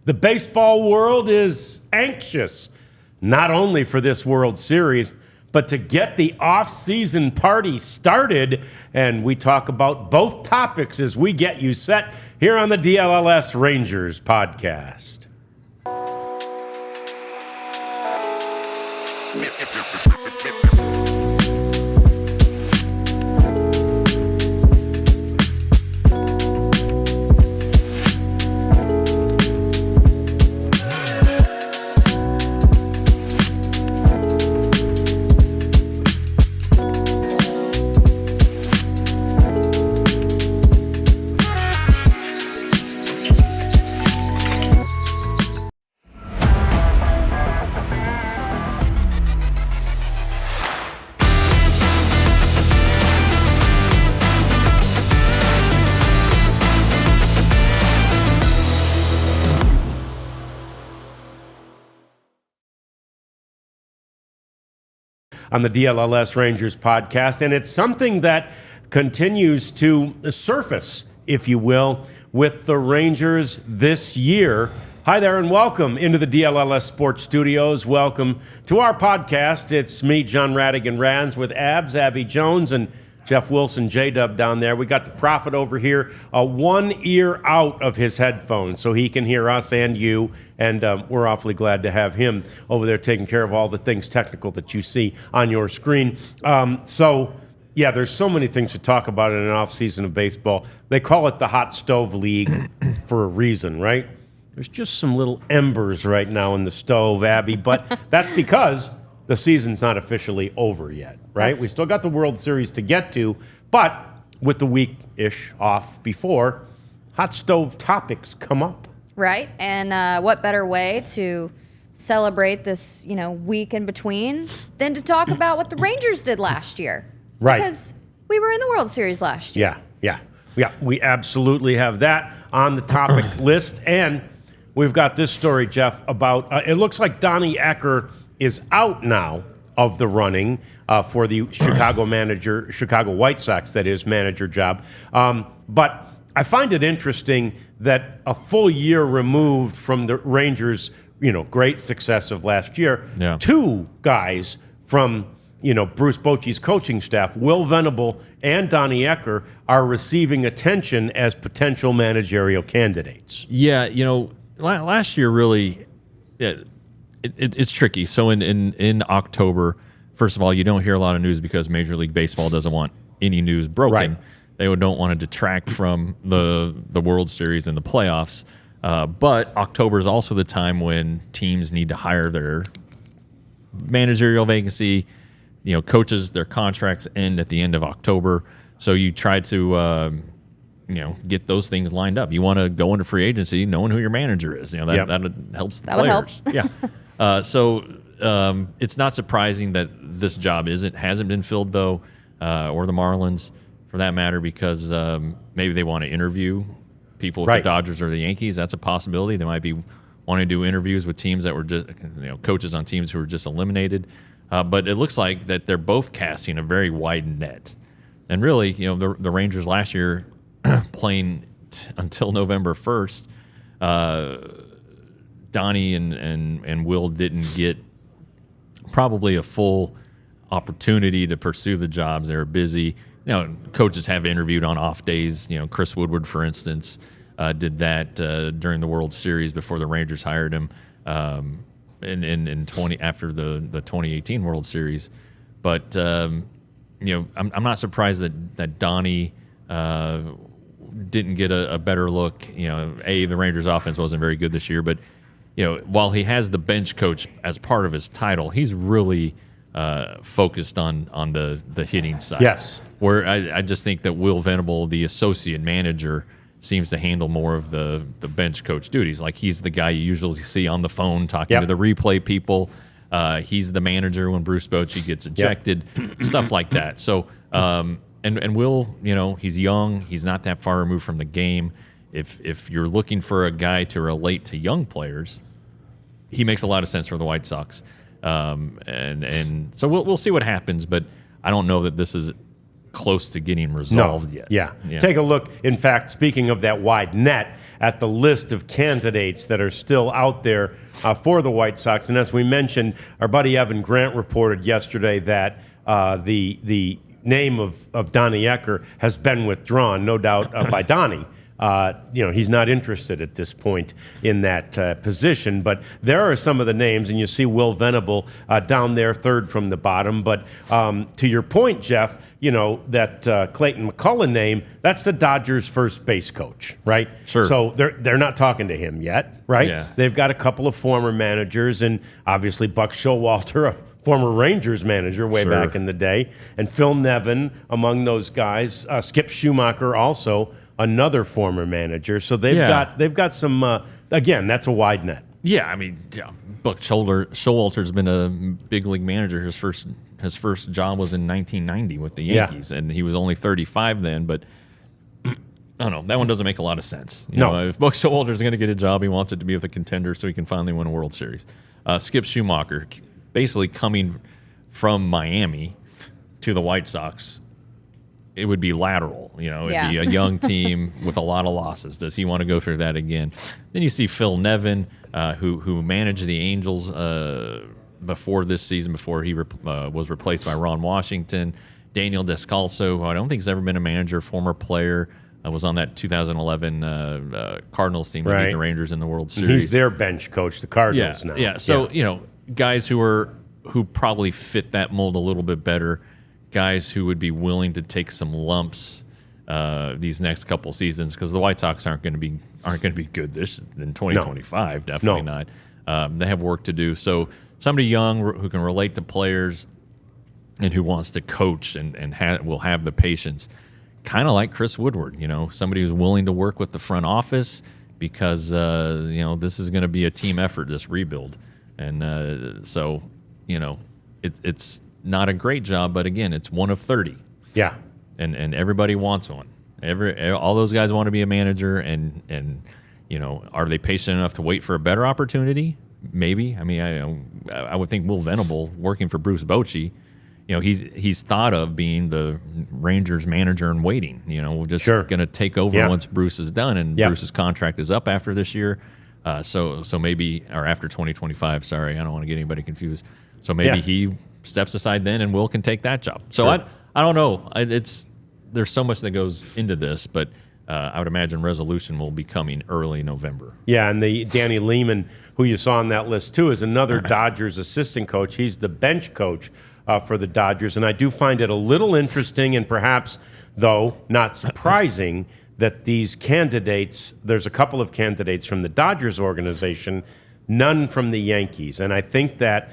The baseball world is anxious, not only for this World Series, but to get the off-season party started. And we talk about both topics as we get you set here on the DLLS Rangers Podcast. On the DLLS Rangers Podcast, and it's something that continues to surface, if you will, with the Rangers this year. Hi there, and welcome into the DLLS Sports Studios. Welcome to our podcast. It's me, John Radigan Rands, with Abby Jones, and Jeff Wilson, J-Dub down there. We got the Prophet over here, one ear out of his headphones, so he can hear us and you, and we're awfully glad to have him over there taking care of all the things technical that you see on your screen. Yeah, there's so many things to talk about in an off-season of baseball. They call it the Hot Stove League for a reason, right? There's just some little embers right now in the stove, Abby, but that's because the season's not officially over yet, right? We still got the World Series to get to, but with the week-ish off before, hot stove topics come up. Right, and what better way to celebrate this, week in between than to talk about what the Rangers did last year? Right. Because we were in the World Series last year. Yeah, we absolutely have that on the topic list, and we've got this story, Jeff, about, it looks like Donnie Ecker is out now of the running for the Chicago White Sox, that is, manager job. But I find it interesting that a full year removed from the Rangers, great success of last year, two guys from, Bruce Bochy's coaching staff, Will Venable and Donnie Ecker, are receiving attention as potential managerial candidates. Yeah, last year really... It's tricky. So in October, first of all, you don't hear a lot of news because Major League Baseball doesn't want any news broken. Right. They don't want to detract from the World Series and the playoffs. But October is also the time when teams need to hire their managerial vacancy. Coaches, their contracts end at the end of October. So you try to get those things lined up. You want to go into free agency knowing who your manager is. That helps the players. Would help. Yeah. So it's not surprising that this job hasn't been filled, though, or the Marlins, for that matter, because maybe they want to interview people with the Dodgers or the Yankees. That's a possibility. They might be wanting to do interviews with teams that were just, coaches on teams who were just eliminated. But it looks like that they're both casting a very wide net. And really, the Rangers last year, playing until November 1st, Donnie and Will didn't get probably a full opportunity to pursue the jobs. They were busy. Coaches have interviewed on off days. Chris Woodward, for instance, did that during the World Series before the Rangers hired him after the 2018 World Series. But I'm not surprised that Donnie didn't get a better look. The Rangers offense wasn't very good this year, but while he has the bench coach as part of his title, he's really focused on the hitting side. Yes. Where I just think that Will Venable, the associate manager, seems to handle more of the bench coach duties. Like, he's the guy you usually see on the phone talking to the replay people. He's the manager when Bruce Bochy gets ejected, stuff like that. So, and Will, he's young. He's not that far removed from the game. If you're looking for a guy to relate to young players, he makes a lot of sense for the White Sox. And so we'll see what happens, but I don't know that this is close to getting resolved yet. Yeah. Take a look, in fact, speaking of that wide net, at the list of candidates that are still out there for the White Sox. And as we mentioned, our buddy Evan Grant reported yesterday that the name of Donnie Ecker has been withdrawn, no doubt by Donnie. He's not interested at this point in that position. But there are some of the names, and you see Will Venable down there, third from the bottom. But to your point, Jeff, that Clayton McCullough name, that's the Dodgers' first base coach, right? Sure. So they're not talking to him yet, right? Yeah. They've got a couple of former managers, and obviously Buck Showalter, a former Rangers manager way back in the day, and Phil Nevin among those guys. Skip Schumacher also another former manager. So they've got some. Again, that's a wide net. Yeah, I mean, Buck Showalter's been a big league manager. His first job was in 1990 with the Yankees, and he was only 35 then. But I don't know. That one doesn't make a lot of sense. You know, if Buck Showalter's going to get a job, he wants it to be with a contender so he can finally win a World Series. Skip Schumacher, basically coming from Miami to the White Sox, it would be lateral. It'd be a young team with a lot of losses. Does he want to go through that again? Then you see Phil Nevin, who managed the Angels before this season, before he was replaced by Ron Washington. Daniel Descalso, who I don't think has ever been a manager, former player, was on that 2011 Cardinals team that beat the Rangers in the World Series. He's their bench coach, the Cardinals now. Yeah, so, guys who probably fit that mold a little bit better, guys who would be willing to take some lumps these next couple seasons, because the White Sox aren't going to be good in 2025. Definitely not. They have work to do. So somebody young who can relate to players and who wants to coach and will have the patience, kind of like Chris Woodward. Somebody who's willing to work with the front office, because this is going to be a team effort, this rebuild, and so it's not a great job, but again, it's one of 30. Yeah. And everybody wants one. All those guys want to be a manager, and are they patient enough to wait for a better opportunity? Maybe. I mean, I would think Will Venable, working for Bruce Bochy, he's thought of being the Rangers manager in waiting. Just going to take over once Bruce is done, and Bruce's contract is up after this year. So maybe, or after 2025. Sorry, I don't want to get anybody confused. So maybe he steps aside then, and Will can take that job. So I don't know. There's so much that goes into this, but I would imagine resolution will be coming early November. Yeah, and the Danny Lehman, who you saw on that list too, is another Dodgers assistant coach. He's the bench coach for the Dodgers, and I do find it a little interesting, and perhaps, though, not surprising, that these candidates, there's a couple of candidates from the Dodgers organization, none from the Yankees. And I think that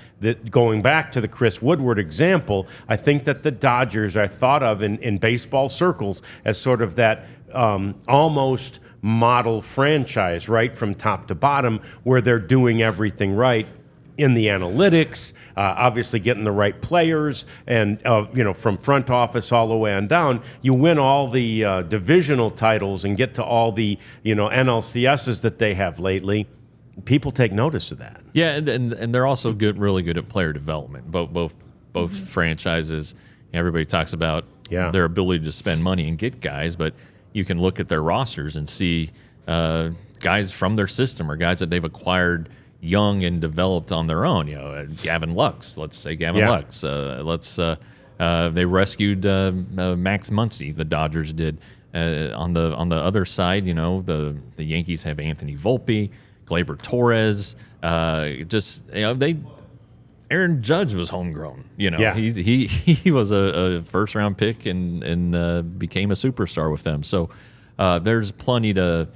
going back to the Chris Woodward example, I think that the Dodgers are thought of in baseball circles as sort of that almost model franchise, right, from top to bottom, where they're doing everything right in the analytics, obviously getting the right players, and from front office all the way on down. You win all the divisional titles and get to all the NLCSs that they have lately. People take notice of that. Yeah, and they're also really good at player development. Both franchises. Everybody talks about their ability to spend money and get guys, but you can look at their rosters and see guys from their system or guys that they've acquired young and developed on their own. Gavin Lux. Let's say Gavin Lux. They rescued Max Muncy. The Dodgers did. On the other side, the Yankees have Anthony Volpe, Gleyber Torres, Aaron Judge was homegrown. He was a first round pick and became a superstar with them. So there's plenty to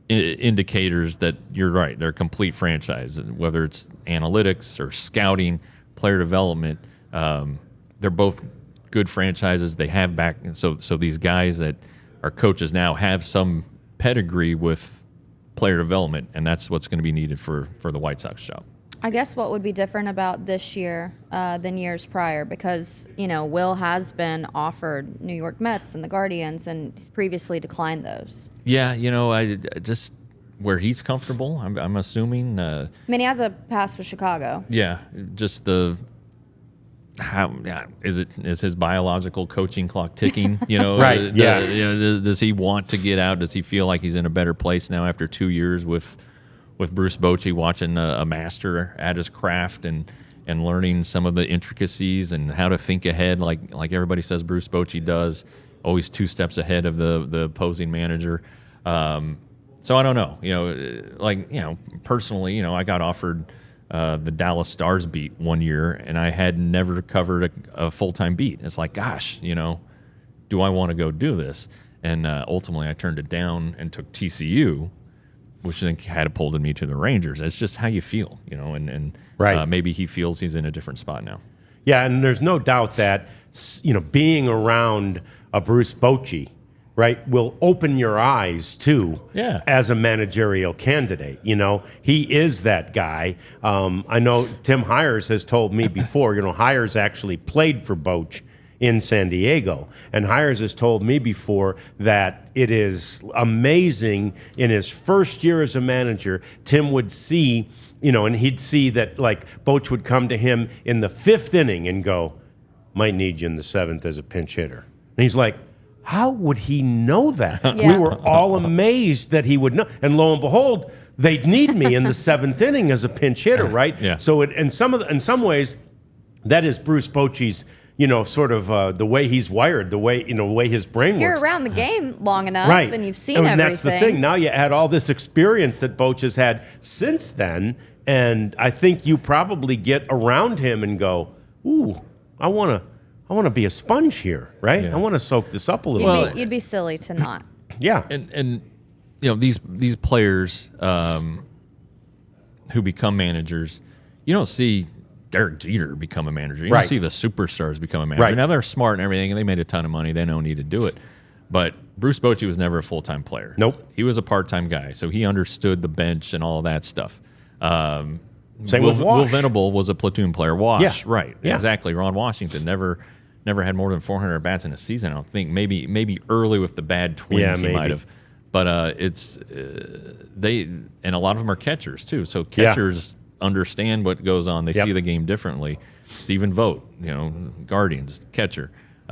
indicators that you're right. They're a complete franchise, whether it's analytics or scouting, player development. They're both good franchises. They have back. So these guys that are coaches now have some pedigree with player development, and that's what's going to be needed for the White Sox job. I guess what would be different about this year than years prior, because Will has been offered New York Mets and the Guardians, and he's previously declined those. Yeah, I just where he's comfortable. I'm assuming. I mean, he has a pass with Chicago. Yeah, just is his biological coaching clock ticking? Right. Does he want to get out? Does he feel like he's in a better place now after 2 years with Bruce Bochy, watching a master at his craft and learning some of the intricacies and how to think ahead, like everybody says Bruce Bochy does, always 2 steps ahead of the opposing manager. So I don't know. Personally, I got offered the Dallas Stars beat one year, and I had never covered a full-time beat. It's like, gosh, do I want to go do this? And ultimately, I turned it down and took TCU, which then catapulted me to the Rangers. It's just how you feel, and right. Maybe he feels he's in a different spot now. Yeah, and there's no doubt that, being around a Bruce Bochy, right, will open your eyes too, as a managerial candidate. He is that guy. I know Tim Hires has told me before, Hires actually played for Boch in San Diego, and Hires has told me before that it is amazing in his first year as a manager, Tim would see, and he'd see that Boch would come to him in the 5th inning and go, might need you in the 7th as a pinch hitter. And he's like, how would he know that? Yeah. We were all amazed that he would know. And lo and behold, they'd need me in the 7th inning as a pinch hitter, right? Yeah. So in some ways, that is Bruce Bochy's, sort of the way he's wired, the way his brain If you're works. around the game long enough Right. and you've seen and everything. that's the thing. Now you add all this experience that Boch has had since then, and I think you probably get around him and go, ooh, I want to be a sponge here, right? Yeah. I want to soak this up a little. You'd be silly to not. Yeah. And these players who become managers, you don't see Derek Jeter become a manager. You Right. don't see the superstars become a manager. Right. Now they're smart and everything, and they made a ton of money. They don't need to do it. But Bruce Bochy was never a full-time player. Nope. He was a part-time guy, so he understood the bench and all of that stuff. Same Will, with Wash. Will Venable was a platoon player. Wash, Yeah. right? Yeah. Exactly. Ron Washington never had more than 400 bats in a season. I don't think. Maybe early with the bad Twins, he maybe. might have. But they and a lot of them are catchers too. So catchers understand what goes on. They see the game differently. Stephen Vogt, Guardians catcher.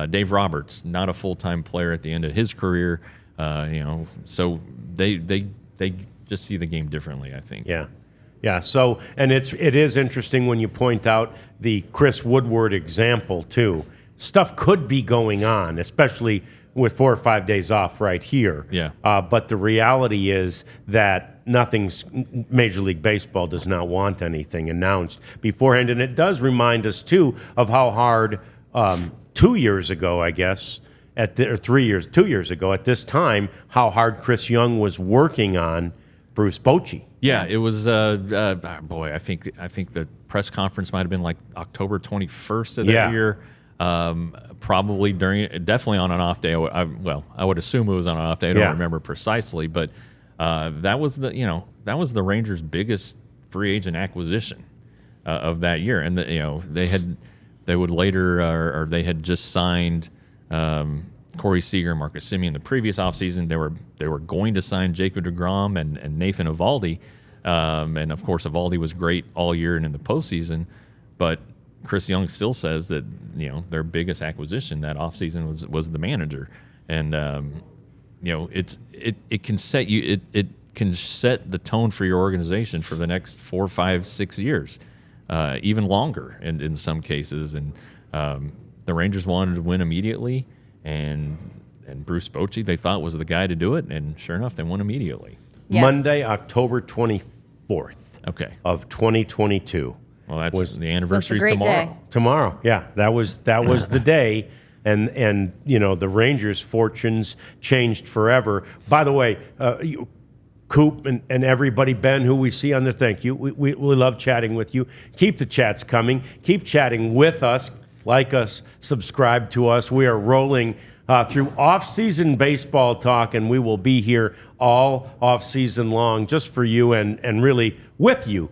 Dave Roberts, not a full-time player at the end of his career. So they just see the game differently, I think. Yeah. Yeah. So, and it is interesting when you point out the Chris Woodward example too. Stuff could be going on, especially with 4 or 5 days off right here. Yeah. But the reality is that Major League Baseball does not want anything announced beforehand. And it does remind us too of how hard 2 years ago, I guess, 2 years ago at this time, how hard Chris Young was working on Bruce Bochy. Yeah, it was. I think the press conference might have been like October 21st of that year. Probably definitely on an off day. I would assume it was on an off day. I don't remember precisely, but that was the Rangers' biggest free agent acquisition of that year, and they had just signed Corey Seager and Marcus Semien the previous offseason. They were going to sign Jacob deGrom and Nathan Eovaldi, and of course Eovaldi was great all year and in the postseason, but Chris Young still says that their biggest acquisition that offseason was the manager, and it can set you it can set the tone for your organization for the next 4, 5, 6 years, even longer in some cases. And the Rangers wanted to win immediately, and Bruce Bochy they thought was the guy to do it, and sure enough, they won immediately. Yeah. Monday, October 24th of 2022. Well, that's the anniversary great tomorrow. day. Tomorrow, yeah, that was the day, and the Rangers' fortunes changed forever. By the way, Coop and everybody, Ben, who we see on there, thank you. We love chatting with you. Keep the chats coming. Keep chatting with us. Like us, subscribe to us. We are rolling through off-season baseball talk, and we will be here all off-season long just for you and really with you.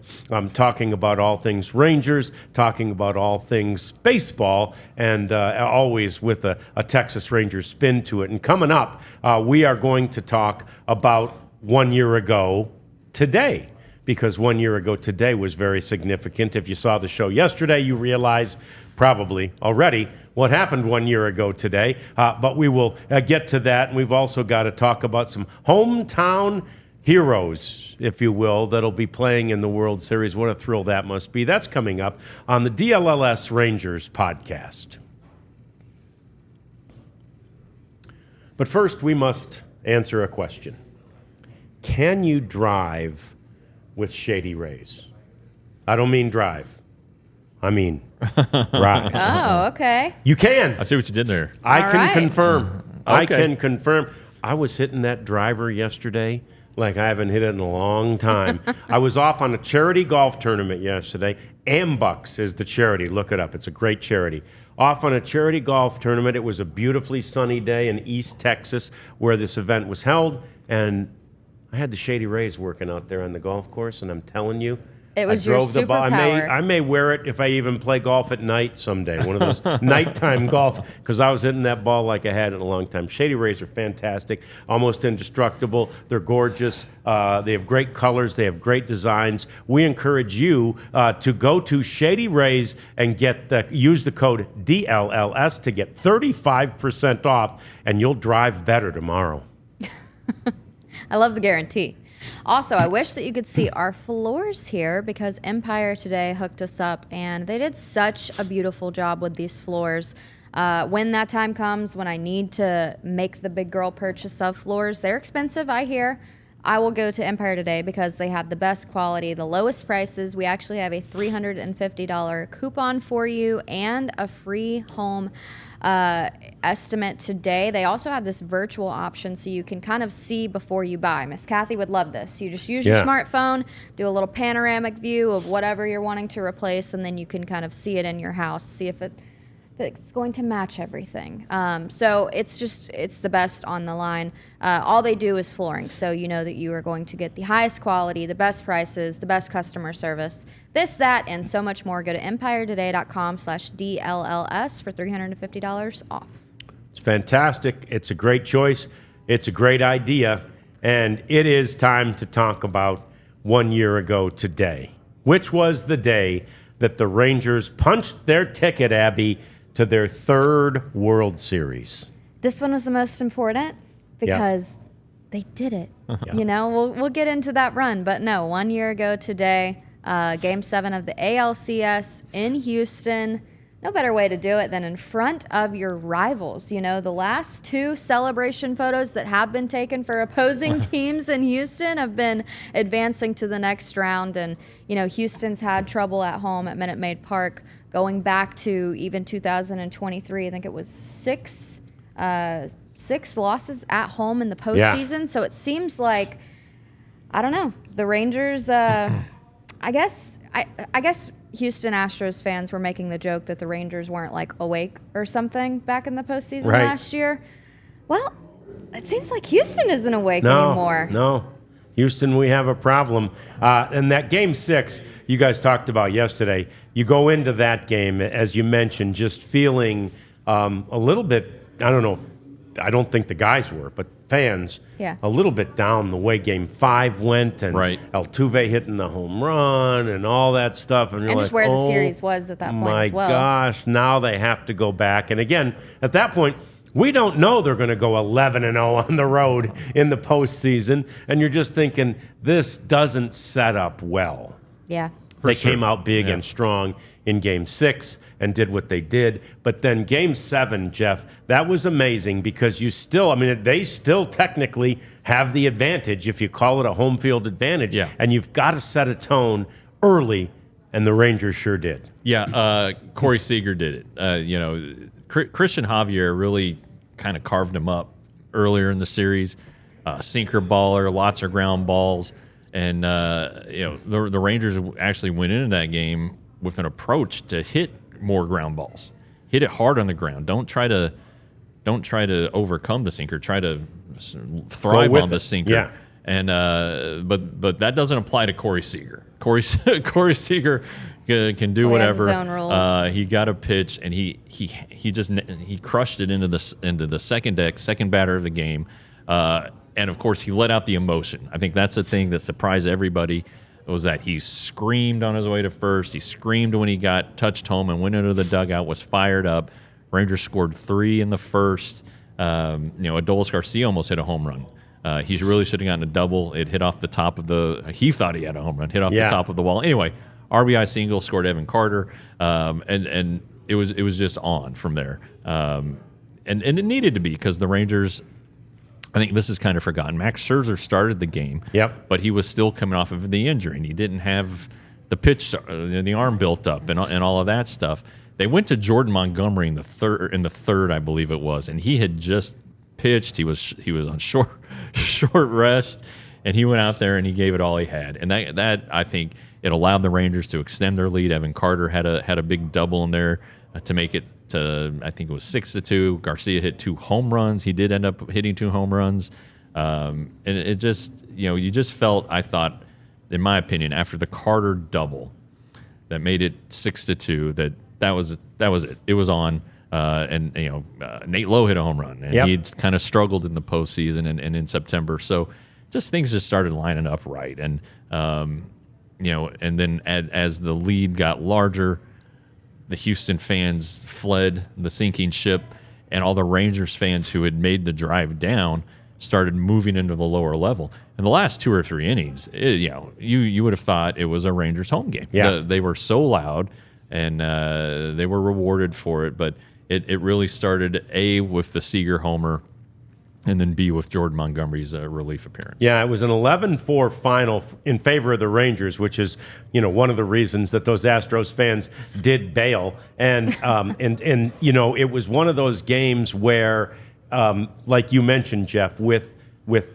Talking about all things Rangers, talking about all things baseball, and always with a Texas Rangers spin to it. And coming up, we are going to talk about 1 year ago today. because 1 year ago today was very significant. If you saw the show yesterday, you realize probably already what happened 1 year ago today. But we will get to that. And we've also got to talk about some hometown heroes, if you will, that'll be playing in the World Series. What a thrill that must be. That's coming up on the DLLS Rangers podcast. But first, we must answer a question. Can you drive with Shady Rays? I don't mean drive. I mean drive. Oh, okay. You can. I see what you did there. I All can right. confirm. I Okay. can confirm. I was hitting that driver yesterday like I haven't hit it in a long time. I was off on a charity golf tournament yesterday. Ambucks is the charity. Look it up. It's a great charity. Off on a charity golf tournament. It was a beautifully sunny day in East Texas where this event was held, and I had the Shady Rays working out there on the golf course, and I'm telling you, It was I your drove the ball. superpower. I may wear it if I even play golf at night someday. One of those nighttime golf, because I was hitting that ball like I had in a long time. Shady Rays are fantastic, almost indestructible. They're gorgeous. They have great colors. They have great designs. We encourage you to go to Shady Rays and use the code DLLS to get 35% off, and you'll drive better tomorrow. I love the guarantee. Also, I wish that you could see our floors here because Empire today hooked us up and they did such a beautiful job with these floors. When that time comes, when I need to make the big girl purchase of floors, they're expensive, I hear. I will go to Empire today because they have the best quality, the lowest prices. We actually have a $350 coupon for you and a free home estimate today. They also have this virtual option so you can kind of see before you buy. Miss Kathy would love this. You just use your smartphone, do a little panoramic view of whatever you're wanting to replace, and then you can kind of see it in your house, see if it's going to match everything. So it's the best on the line. All they do is flooring, so you know that you are going to get the highest quality, the best prices, the best customer service, this, that, and so much more. Go to empiretoday.com/DLLS for $350 off. It's fantastic. It's a great choice. It's a great idea. And it is time to talk about 1 year ago today, which was the day that the Rangers punched their ticket, Abby, to their third World Series. This one was the most important because they did it. Yeah. You know, we'll get into that run, but no, 1 year ago today, Game 7 of the ALCS in Houston. No better way to do it than in front of your rivals. You know, the last two celebration photos that have been taken for opposing teams in Houston have been advancing to the next round. And, you know, Houston's had trouble at home at Minute Maid Park going back to even 2023. I think it was six losses at home in the postseason. So it seems like, I don't know, the Rangers, I guess Houston Astros fans were making the joke that the Rangers weren't like awake or something back in the postseason last year. Well, it seems like Houston isn't awake anymore. No, Houston, we have a problem. And that Game 6 you guys talked about yesterday, you go into that game, as you mentioned, just feeling a little bit, I don't know, I don't think the guys were, but fans, a little bit down the way Game 5 went, and Altuve hitting the home run and all that stuff. And you're just where the series was at that point as well. My gosh, now they have to go back. And again, at that point, we don't know they're going to go 11-0 on the road in the postseason. And you're just thinking, this doesn't set up well. Yeah. They came out big and strong in Game 6 and did what they did. But then Game 7, Jeff, that was amazing because they still technically have the advantage if you call it a home field advantage. Yeah. And you've got to set a tone early, and the Rangers sure did. Yeah, Corey Seager did it. Christian Javier really kind of carved him up earlier in the series. Sinker baller, lots of ground balls. And, the Rangers actually went into that game with an approach to hit more ground balls. Hit it hard on the ground. Don't try to overcome the sinker. Try to thrive on the sinker. Yeah. And but that doesn't apply to Corey Seager. Corey Seager can do whatever. He has his own rules. He got a pitch and he crushed it into the second batter of the game. And of course, he let out the emotion. I think that's the thing that surprised everybody. was that he screamed on his way to first. He screamed when he got touched home and went into the dugout, was fired up. Rangers scored 3 in the first. Adolis Garcia almost hit a home run. He really should have gotten a double. It hit off the top of he thought he had a home run, hit off the top of the wall. Anyway, RBI single, scored Evan Carter, and it was just on from there. And it needed to be because the Rangers, I think this is kind of forgotten. Max Scherzer started the game, but he was still coming off of the injury, and he didn't have the pitch, the arm built up, and all of that stuff. They went to Jordan Montgomery in the third, I believe it was, and he had just pitched. He was on short rest, and he went out there and he gave it all he had. And that I think it allowed the Rangers to extend their lead. Evan Carter had a big double in there to make it to, I think it was 6-2. Garcia hit 2 home runs. He did end up hitting 2 home runs, and it just you just felt, I thought, in my opinion, after the Carter double that made it 6-2, that was it. It was on. And Nate Lowe hit a home run, and he'd kind of struggled in the postseason and in September. So just things just started lining up right, and and then as the lead got larger, the Houston fans fled the sinking ship, and all the Rangers fans who had made the drive down started moving into the lower level. In the last 2 or 3 innings, you would have thought it was a Rangers home game. They were so loud, and they were rewarded for it, but it really started, A, with the Seager homer, and then B, with Jordan Montgomery's relief appearance. Yeah, it was an 11-4 final in favor of the Rangers, which is, one of the reasons that those Astros fans did bail. And it was one of those games where, like you mentioned, Jeff, with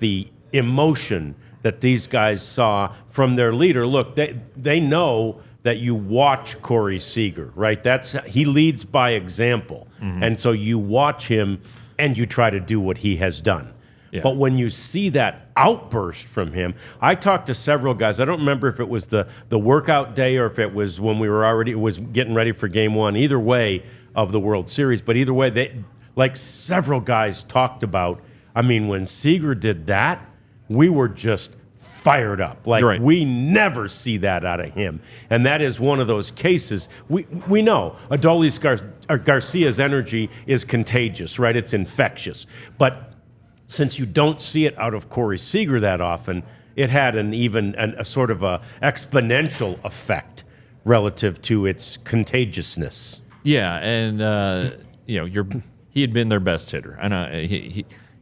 the emotion that these guys saw from their leader. Look, they know that you watch Corey Seager, right? He leads by example. Mm-hmm. And so you watch him and you try to do what he has done. Yeah. But when you see that outburst from him, I talked to several guys. I don't remember if it was the workout day or if it was when it was getting ready for game 1, either way of the World Series. But either way, several guys talked about, when Seager did that, we were just fired up. Right. We never see that out of him. And that is one of those cases. We know Adolis Garcia's energy is contagious, right? It's infectious. But since you don't see it out of Corey Seager that often, it had a sort of a exponential effect relative to its contagiousness. Yeah, and he had been their best hitter. And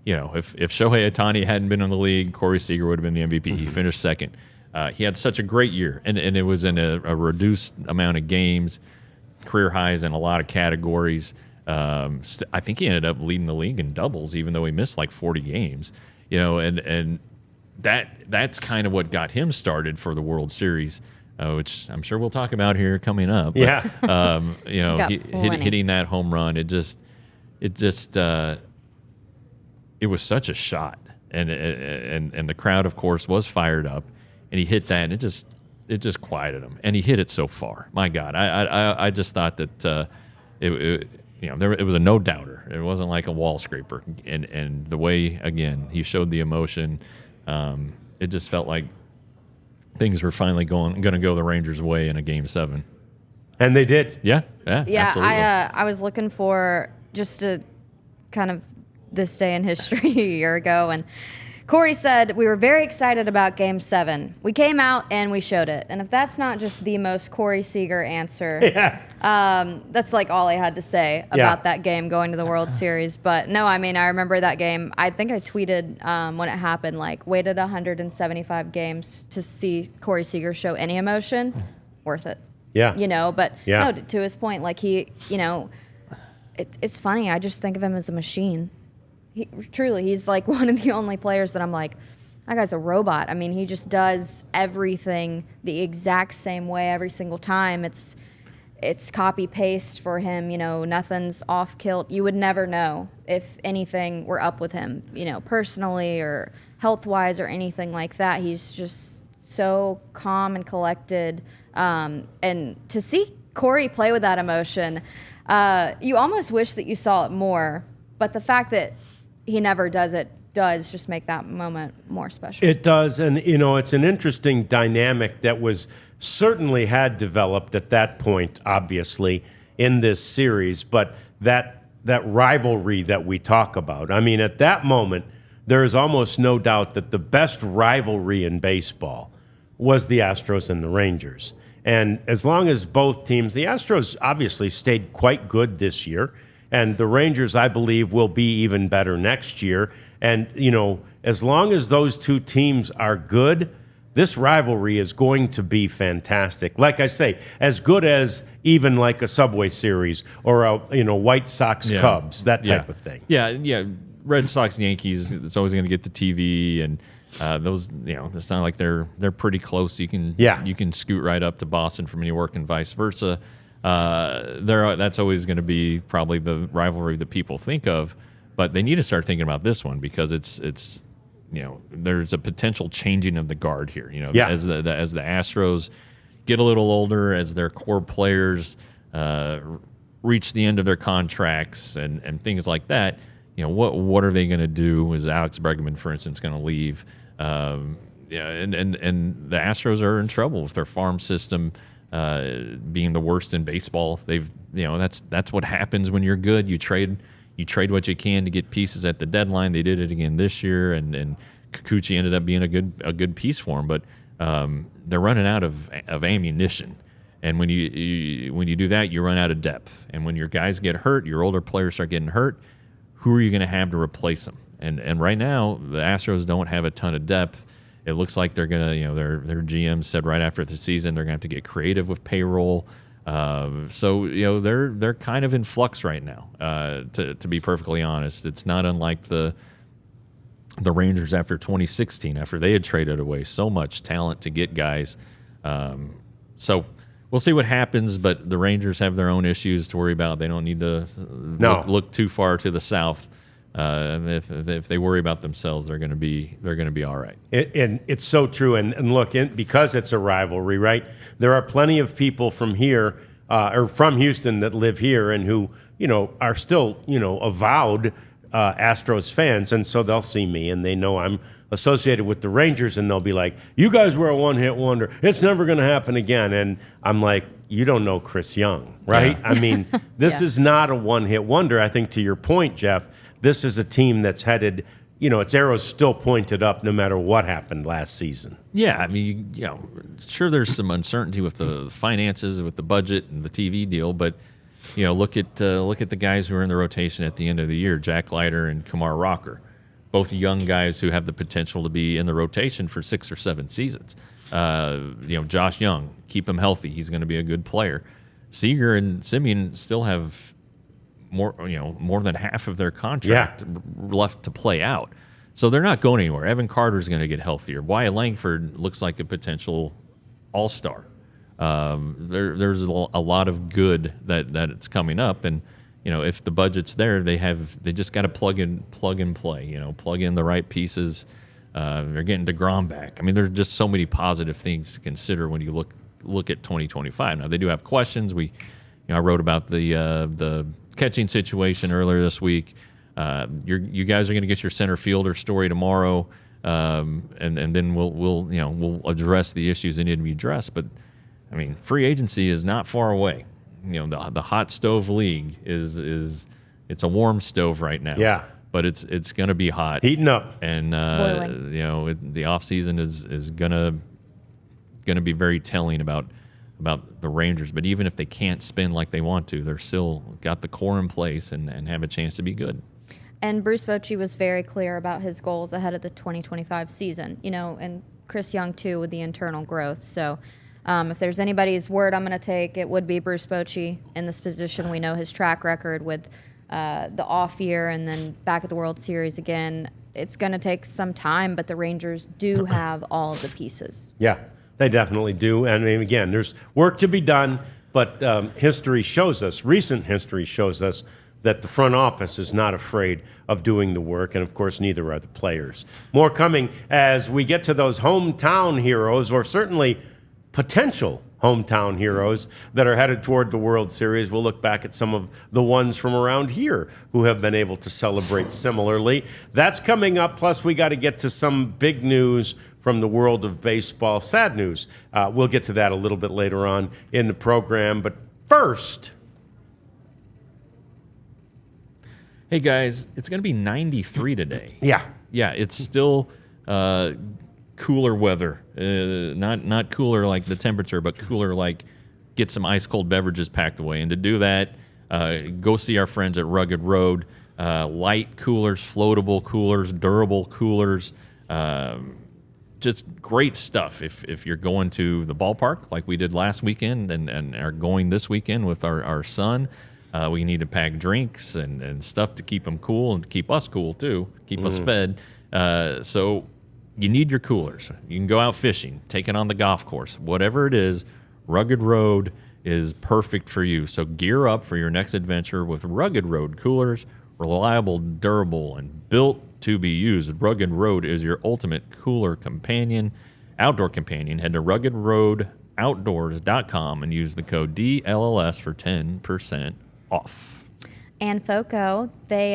if Shohei Ohtani hadn't been in the league, Corey Seager would have been the MVP. Mm-hmm. He finished second. He had such a great year, and it was in a reduced amount of games, career highs in a lot of categories. I think he ended up leading the league in doubles, even though he missed 40 games. And that's kind of what got him started for the World Series, which I'm sure we'll talk about here coming up. Yeah. But, hitting that home run, it was such a shot, and the crowd, of course, was fired up, and he hit that, and it just quieted him, and he hit it so far. My God, I just thought that it was a no doubter. It wasn't like a wall scraper, and the way, again, he showed the emotion, it just felt like things were finally going to go the Rangers' way in a Game 7, and they did. Yeah, absolutely. I was looking for just a kind of this day in history a year ago, and Corey said, "We were very excited about Game 7. We came out and we showed it." And if that's not just the most Corey Seager answer, that's all I had to say about that game going to the World Series. But no, I remember that game. I think I tweeted when it happened, waited 175 games to see Corey Seager show any emotion. Worth it. Yeah. But no, to his point, it's funny. I just think of him as a machine. He's one of the only players that I'm like, that guy's a robot. He just does everything the exact same way every single time. It's copy paste for him. Nothing's off kilt. You would never know if anything were up with him, personally or health wise or anything like that. He's just so calm and collected. And to see Corey play with that emotion, you almost wish that you saw it more. But the fact that he never does it does just make that moment more special. It does, and it's an interesting dynamic that was certainly had developed at that point, obviously, in this series, but that rivalry that we talk about. I mean, at that moment, there is almost no doubt that the best rivalry in baseball was the Astros and the Rangers. And as long as both teams, the Astros obviously stayed quite good this year, and the Rangers, I believe, will be even better next year. And, as long as those two teams are good, this rivalry is going to be fantastic. Like I say, as good as even like a Subway Series or a White Sox Cubs, that type of thing. Yeah. Red Sox Yankees, it's always going to get the TV, and those, it's not like they're pretty close. You can scoot right up to Boston from anywhere, and vice versa. That's always going to be probably the rivalry that people think of, but they need to start thinking about this one because it's there's a potential changing of the guard here. As the Astros get a little older, as their core players reach the end of their contracts and things like that. What are they going to do? Is Alex Bregman, for instance, going to leave? And the Astros are in trouble with their farm system being the worst in baseball. That's what happens when you're good. You trade what you can to get pieces at the deadline. They did it again this year, and Kikuchi ended up being a good piece for them. But they're running out of ammunition. And when you do that, you run out of depth. And when your guys get hurt, your older players start getting hurt. Who are you going to have to replace them? And right now, the Astros don't have a ton of depth. It looks like they're going to, their GM said right after the season they're going to have to get creative with payroll. So they're kind of in flux right now. To be perfectly honest, it's not unlike the Rangers after 2016, after they had traded away so much talent to get guys. So we'll see what happens, but the Rangers have their own issues to worry about. They don't need to look too far to the south. If they worry about themselves, they're going to be all right. And it's so true. And look, because it's a rivalry, right? There are plenty of people from here or from Houston that live here and who are still avowed Astros fans, and so they'll see me and they know I'm associated with the Rangers, and they'll be like, "You guys were a one-hit wonder. It's never going to happen again." And I'm like, "You don't know Chris Young, right?" Yeah. I mean, this is not a one-hit wonder. I think to your point, Jeff, this is a team that's headed, its arrows still pointed up no matter what happened last season. Yeah, I mean, sure, there's some uncertainty with the finances, with the budget and the TV deal, but look at the guys who are in the rotation at the end of the year, Jack Leiter and Kumar Rocker. Both young guys who have the potential to be in the rotation for 6 or 7 seasons. Josh Young, keep him healthy. He's going to be a good player. Seager and Semien still have more than half of their contract left to play out. So they're not going anywhere. Evan Carter's going to get healthier. Wyatt Langford looks like a potential all-star. There's a lot of good that it's coming up, and if the budget's there, they just got to plug and play. Plug in the right pieces. They're getting DeGrom back. I mean, there are just so many positive things to consider when you look at 2025. Now they do have questions. I wrote about the catching situation earlier this week. You guys are going to get your center fielder story tomorrow, and then we'll address the issues that need to be addressed. But I mean, free agency is not far away. The hot stove league is it's a warm stove right now. Yeah. But it's going to be hot, heating up, and the off season is going to be very telling about the Rangers. But even if they can't spin like they want to, they're still got the core in place and have a chance to be good. And Bruce Bochy was very clear about his goals ahead of the 2025 season. And Chris Young too with the internal growth. So. If there's anybody's word I'm going to take, it would be Bruce Bochy in this position. We know his track record with the off year and then back at the World Series again. It's going to take some time, but the Rangers do have all of the pieces. Yeah, they definitely do. And I mean, again, there's work to be done, but recent history shows us that the front office is not afraid of doing the work, and of course, neither are the players. More coming as we get to those hometown heroes, or certainly potential hometown heroes that are headed toward the World Series. We'll look back at some of the ones from around here who have been able to celebrate similarly. That's coming up. Plus, we got to get to some big news from the world of baseball. Sad news. We'll get to that a little bit later on in the program. But first... Hey, guys, it's going to be 93 today. Yeah. Yeah, it's still cooler weather. Not cooler like the temperature, but cooler like get some ice-cold beverages packed away. And to do that, go see our friends at Rugged Road. Light coolers, floatable coolers, durable coolers. Just great stuff. If you're going to the ballpark like we did last weekend and are going this weekend with our son, we need to pack drinks and stuff to keep them cool and keep us cool too, keep us fed. So you need your coolers. You can go out fishing, take it on the golf course, whatever it is. Rugged Road is perfect for you. So gear up for your next adventure with Rugged Road coolers. Reliable, durable, and built to be used. Rugged Road is your ultimate cooler companion, outdoor companion. Head to ruggedroadoutdoors.com and use the code DLLS for 10% off. And FOCO, they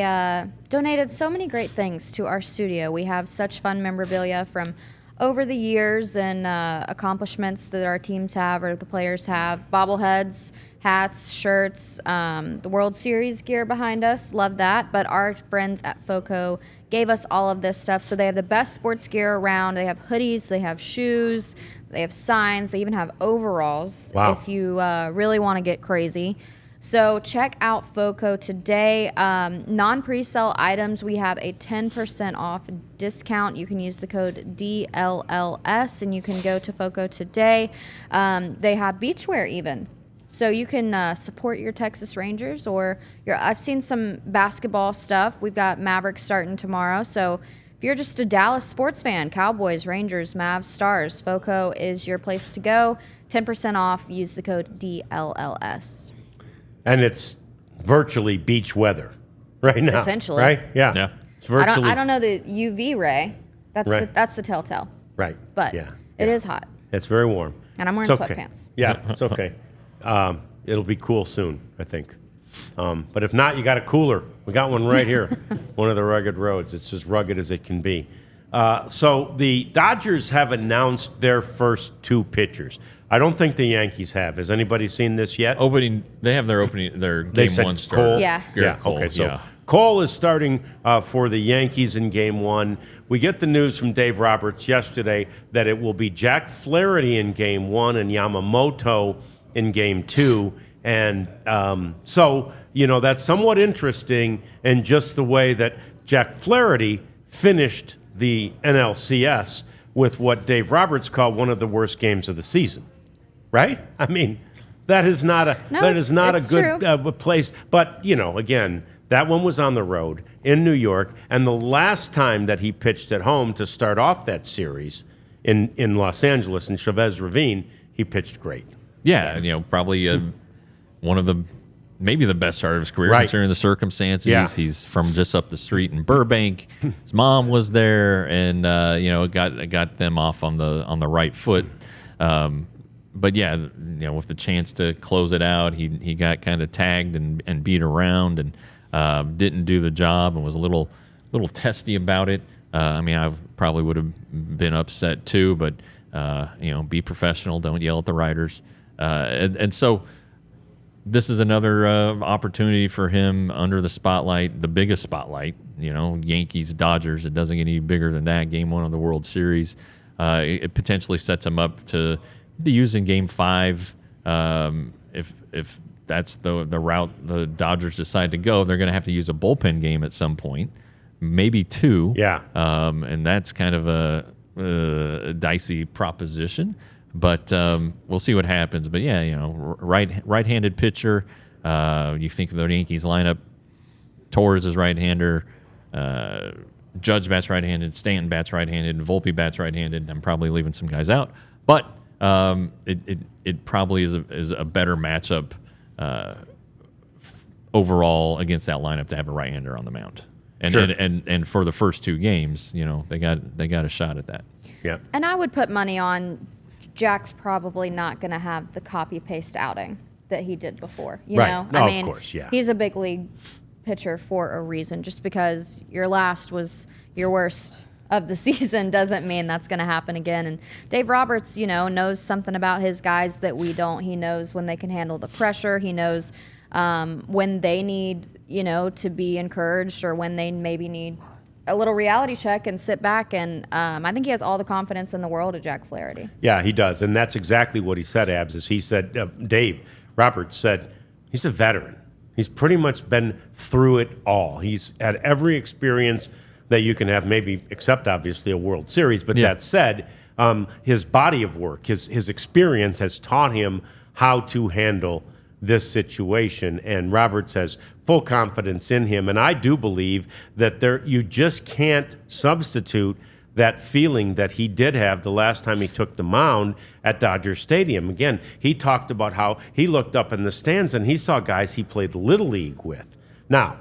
donated so many great things to our studio. We have such fun memorabilia from over the years and accomplishments that our teams have or the players have. Bobbleheads, hats, shirts, the World Series gear behind us. Love that. But our friends at FOCO gave us all of this stuff. So they have the best sports gear around. They have hoodies, they have shoes, they have signs, they even have overalls. Wow. If you really want to get crazy. So check out FOCO today. Non-presale items, we have a 10% off discount. You can use the code DLLS, and you can go to FOCO today. They have beachwear even. So you can support your Texas Rangers or I've seen some basketball stuff. We've got Mavericks starting tomorrow. So if you're just a Dallas sports fan, Cowboys, Rangers, Mavs, Stars, FOCO is your place to go. 10% off. Use the code DLLS. And it's virtually beach weather right now. Essentially. Right? Yeah. Yeah. It's virtually. I don't know the UV ray. That's the telltale. Right. But yeah. it is hot. It's very warm. And I'm wearing It's okay. sweatpants. Yeah, it's okay. It'll be cool soon, I think. But if not, you got a cooler. We got one right here, one of the Rugged Roads. It's as rugged as it can be. So the Dodgers have announced their first two pitchers. I don't think the Yankees have. Has anybody seen this yet? They have their game said one start. Cole? Yeah. Garrett Cole, Okay, so yeah. Cole is starting for the Yankees in game one. We get the news from Dave Roberts yesterday that it will be Jack Flaherty in game one and Yamamoto in game two. And so, that's somewhat interesting in just the way that Jack Flaherty finished the NLCS with what Dave Roberts called one of the worst games of the season. Right? I mean, that is not a good place. But, again, that one was on the road in New York. And the last time that he pitched at home to start off that series in Los Angeles, in Chavez Ravine, he pitched great. Yeah, probably one of maybe the best start of his career, Right. considering the circumstances. Yeah. He's from just up the street in Burbank. His mom was there, and got them off on the right foot. But yeah, with the chance to close it out, he got kind of tagged and beat around and didn't do the job and was a little testy about it. I probably would have been upset too, but be professional. Don't yell at the writers. And so this is another opportunity for him under the spotlight, the biggest spotlight. Yankees, Dodgers. It doesn't get any bigger than that. Game one of the World Series. It potentially sets him up to be used in Game 5. If that's the route the Dodgers decide to go, they're going to have to use a bullpen game at some point, maybe two. Yeah. And that's kind of a dicey proposition, but we'll see what happens. But yeah, right-handed pitcher. You think of the Yankees lineup: Torres is right-hander, Judge bats right-handed, Stanton bats right-handed, and Volpe bats right-handed. I'm probably leaving some guys out, but it probably is a better matchup overall against that lineup to have a right-hander on the mound. And, Sure. and for the first two games, they got a shot at that. Yeah. And I would put money on Jack's probably not going to have the copy-paste outing that he did before. You Right. know? No, I of mean, course, yeah. he's a big league pitcher for a reason. Just because your last was your worst of the season doesn't mean that's going to happen again. And Dave Roberts, knows something about his guys that we don't. He knows when they can handle the pressure. He knows when they need, to be encouraged, or when they maybe need a little reality check and sit back. And I think he has all the confidence in the world of Jack Flaherty. Yeah, he does. And that's exactly what he said, Abs, is he said, Dave Roberts said, he's a veteran. He's pretty much been through it all. He's had every experience that you can have, maybe except obviously a World Series. But that said, his body of work, his experience has taught him how to handle this situation. And Roberts has full confidence in him. And I do believe that you just can't substitute that feeling that he did have the last time he took the mound at Dodger Stadium. Again, he talked about how he looked up in the stands and he saw guys he played Little League with. Now,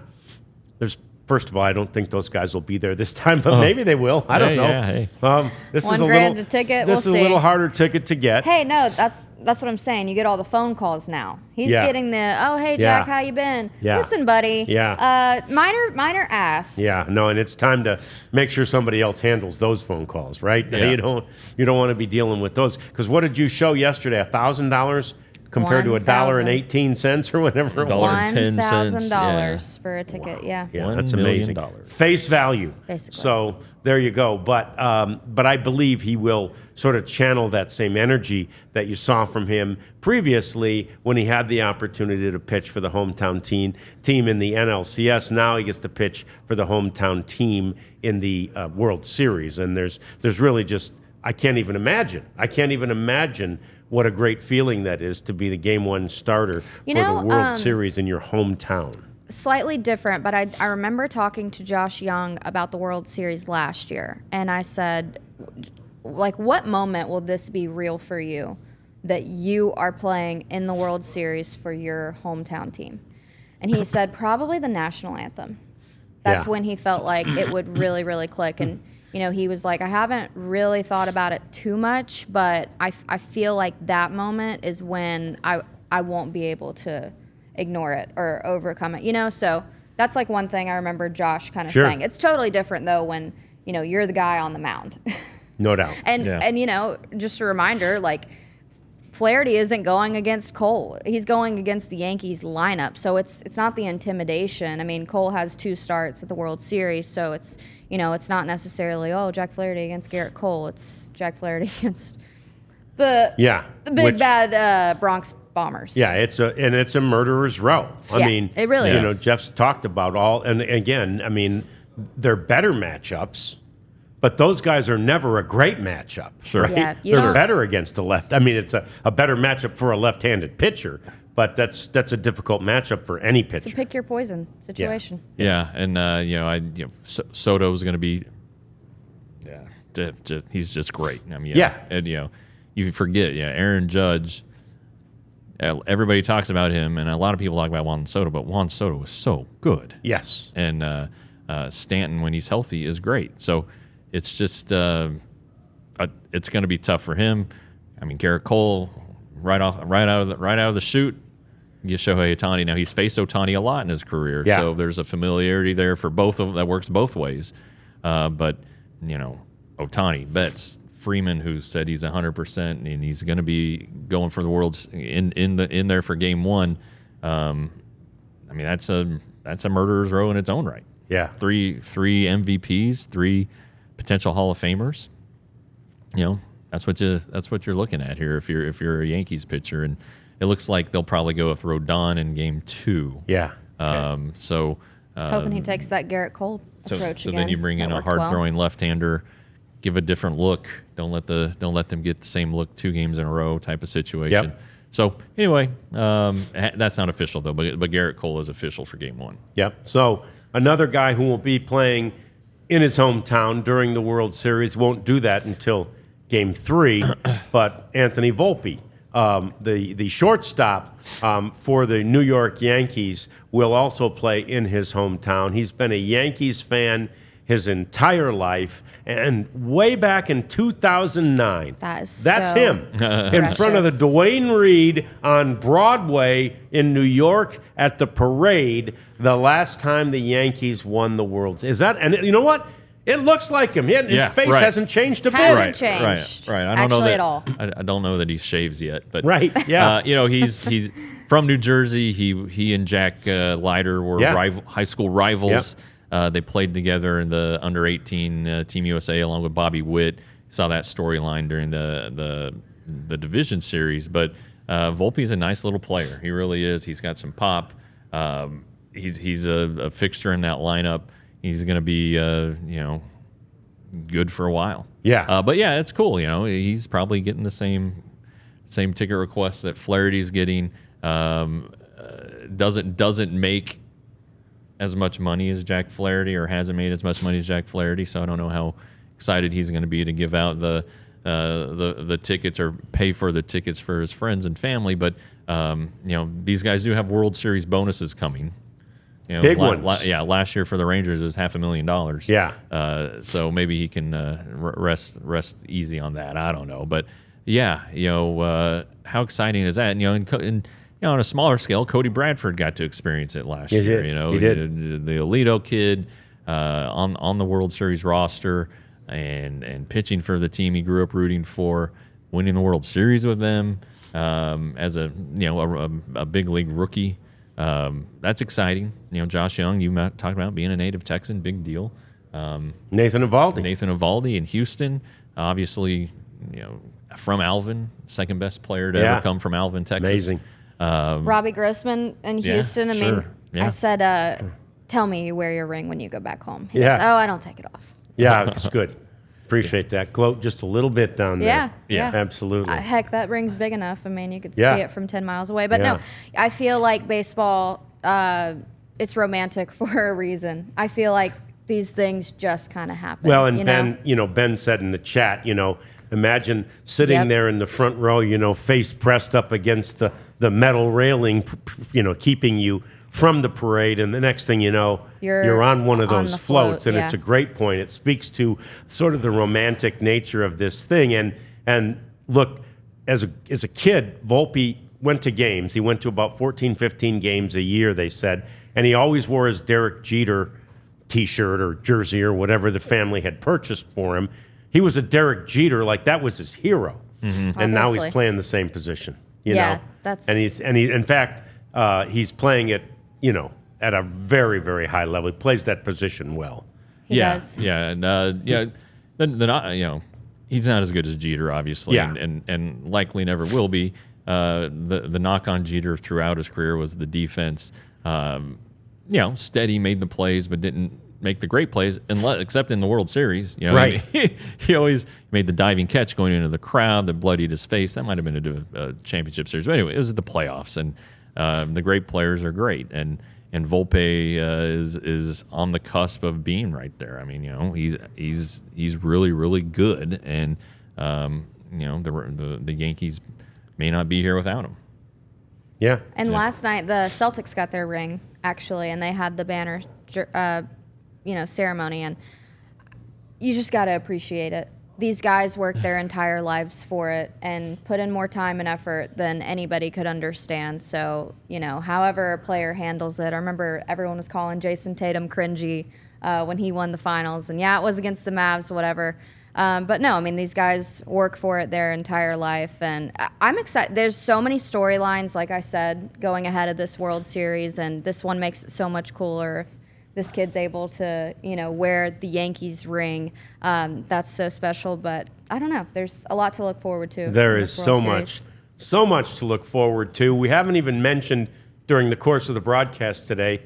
first of all, I don't think those guys will be there this time, but maybe they will. I don't know. Yeah, hey. This $1 is a grand little a ticket. This We'll is a little see. harder ticket to get. Hey, no, that's what I'm saying. You get all the phone calls now. He's getting the, oh, hey, Jack, how you been? Yeah. Listen, buddy. Yeah. Minor ass. Yeah, no, and it's time to make sure somebody else handles those phone calls, right? Yeah. You don't want to be dealing with those, because what did you show yesterday? $1,000 compared to $1.18 or whatever it was. $1.10. $1,000 for a ticket. Yeah. Yeah, $1 that's million. amazing. Face value. Basically. So there you go. But I believe he will sort of channel that same energy that you saw from him previously when he had the opportunity to pitch for the hometown team in the NLCS. Now he gets to pitch for the hometown team in the World Series. And there's really just, I can't even imagine what a great feeling that is to be the Game 1 starter for the World Series in your hometown. Slightly different, but I remember talking to Josh Young about the World Series last year, and I said, like, what moment will this be real for you, that you are playing in the World Series for your hometown team? And he said, probably the national anthem. That's when he felt like it would really, really click. And he was like, I haven't really thought about it too much, but I feel like that moment is when I won't be able to ignore it or overcome it, So that's like one thing I remember Josh kind of saying. It's totally different, though, when, you're the guy on the mound. No doubt. And just a reminder, like, Flaherty isn't going against Cole. He's going against the Yankees lineup. So it's not the intimidation. I mean, Cole has 2 starts at the World Series, so it's not necessarily, Jack Flaherty against Garrett Cole. It's Jack Flaherty against the big bad Bronx Bombers. Yeah, it's a murderer's row. I mean, it really is. Jeff's talked about all, and again, I mean, they're better matchups, but those guys are never a great matchup. Sure. Right? Yeah, they're better against the left. I mean, it's a better matchup for a left-handed pitcher, but that's a difficult matchup for any pitcher. It's a pick your poison situation. Yeah, and Soto is going to be, he's just great. I mean, and you forget, Aaron Judge. Everybody talks about him, and a lot of people talk about Juan Soto, but Juan Soto is so good. Yes, and Stanton, when he's healthy, is great. So it's just it's going to be tough for him. I mean, Garrett Cole, right out of the chute. You Shohei Ohtani. Now, he's faced Ohtani a lot in his career, so there's a familiarity there for both of them that works both ways. But Ohtani, Betts, Freeman, who said he's 100% and he's going to be going for the World's in there for Game 1. I mean, that's a murderer's row in its own right. Yeah, three MVPs, 3 potential Hall of Famers. That's what you're looking at here if you're a Yankees pitcher, and it looks like they'll probably go with Rodon in Game 2. Yeah. Okay. Hoping he takes that Garrett Cole approach so again. then you bring in a hard-throwing left-hander, give a different look. Don't let them get the same look 2 games in a row type of situation. Yep. So anyway, that's not official though, but Garrett Cole is official for Game 1. Yep. So another guy who will be playing in his hometown during the World Series won't do that until Game 3, but Anthony Volpe, the shortstop for the New York Yankees, will also play in his hometown. He's been a Yankees fan his entire life. And way back in 2009, that's so him in front of the Duane Reade on Broadway in New York at the parade, the last time the Yankees won the World Series. And you know what? It looks like him. His face hasn't changed a bit. Hasn't changed. Right. I don't actually know that, at all. I don't know that he shaves yet, but Yeah. He's from New Jersey. He and Jack Leiter were high school rivals. They played together in the under 18 Team USA along with Bobby Witt. Saw that storyline during the division series. But Volpe's a nice little player. He really is. He's got some pop. He's a fixture in that lineup. He's going to be good for a while. Yeah. But yeah, it's cool. He's probably getting the same ticket requests that Flaherty's getting. Doesn't make as much money as Jack Flaherty, or hasn't made as much money as Jack Flaherty. So I don't know how excited he's going to be to give out the tickets or pay for the tickets for his friends and family. But these guys do have World Series bonuses coming. Big ones. Last year for the Rangers it was $500,000. Yeah. So maybe he can rest easy on that. I don't know, but yeah, how exciting is that? And on a smaller scale, Cody Bradford got to experience it last year. He did. The Alito kid on the World Series roster and pitching for the team he grew up rooting for, winning the World Series with them as a big league rookie. That's exciting. Josh Young, you talked about being a native Texan, big deal. Nathan Eovaldi in Houston, obviously, from Alvin, second best player to ever come from Alvin, Texas. Amazing. Robbie Grossman in Houston. Sure. I said, tell me you wear your ring when you go back home. He goes, I don't take it off. Yeah, it's good. Appreciate that. Gloat just a little bit down there. Yeah. Absolutely. Heck, that ring's big enough. You could see it from 10 miles away. But no, I feel like baseball, it's romantic for a reason. I feel like these things just kind of happen. Well, and Ben said in the chat, imagine sitting there in the front row, face pressed up against the metal railing, keeping you from the parade, and the next thing you know, you're on one of those floats, and it's a great point. It speaks to sort of the romantic nature of this thing. And look, as a kid, Volpe went to games. He went to about 14, 15 games a year, they said, and he always wore his Derek Jeter T-shirt or jersey or whatever the family had purchased for him. He was a Derek Jeter, like that was his hero, and now he's playing the same position. You know, that's and he in fact he's playing it. At a very, very high level. He plays that position well. He does. Yeah, and he's not as good as Jeter, obviously, and likely never will be. The knock on Jeter throughout his career was the defense. Steady, made the plays, but didn't make the great plays, except in the World Series. Right. He always made the diving catch going into the crowd that bloodied his face. That might have been a championship series. But anyway, it was the playoffs, and the great players are great, and Volpe is on the cusp of being right there. He's really, really good, and the Yankees may not be here without him. Yeah. And last night the Celtics got their ring actually, and they had the banner, ceremony, and you just got to appreciate it. These guys worked their entire lives for it and put in more time and effort than anybody could understand. So, however a player handles it. I remember everyone was calling Jason Tatum cringy when he won the finals. And it was against the Mavs, whatever. But no, these guys work for it their entire life. And I'm excited. There's so many storylines, like I said, going ahead of this World Series. And this one makes it so much cooler if this kid's able to, wear the Yankees ring. That's so special. But I don't know. There's a lot to look forward to. There is so much to look forward to. We haven't even mentioned during the course of the broadcast today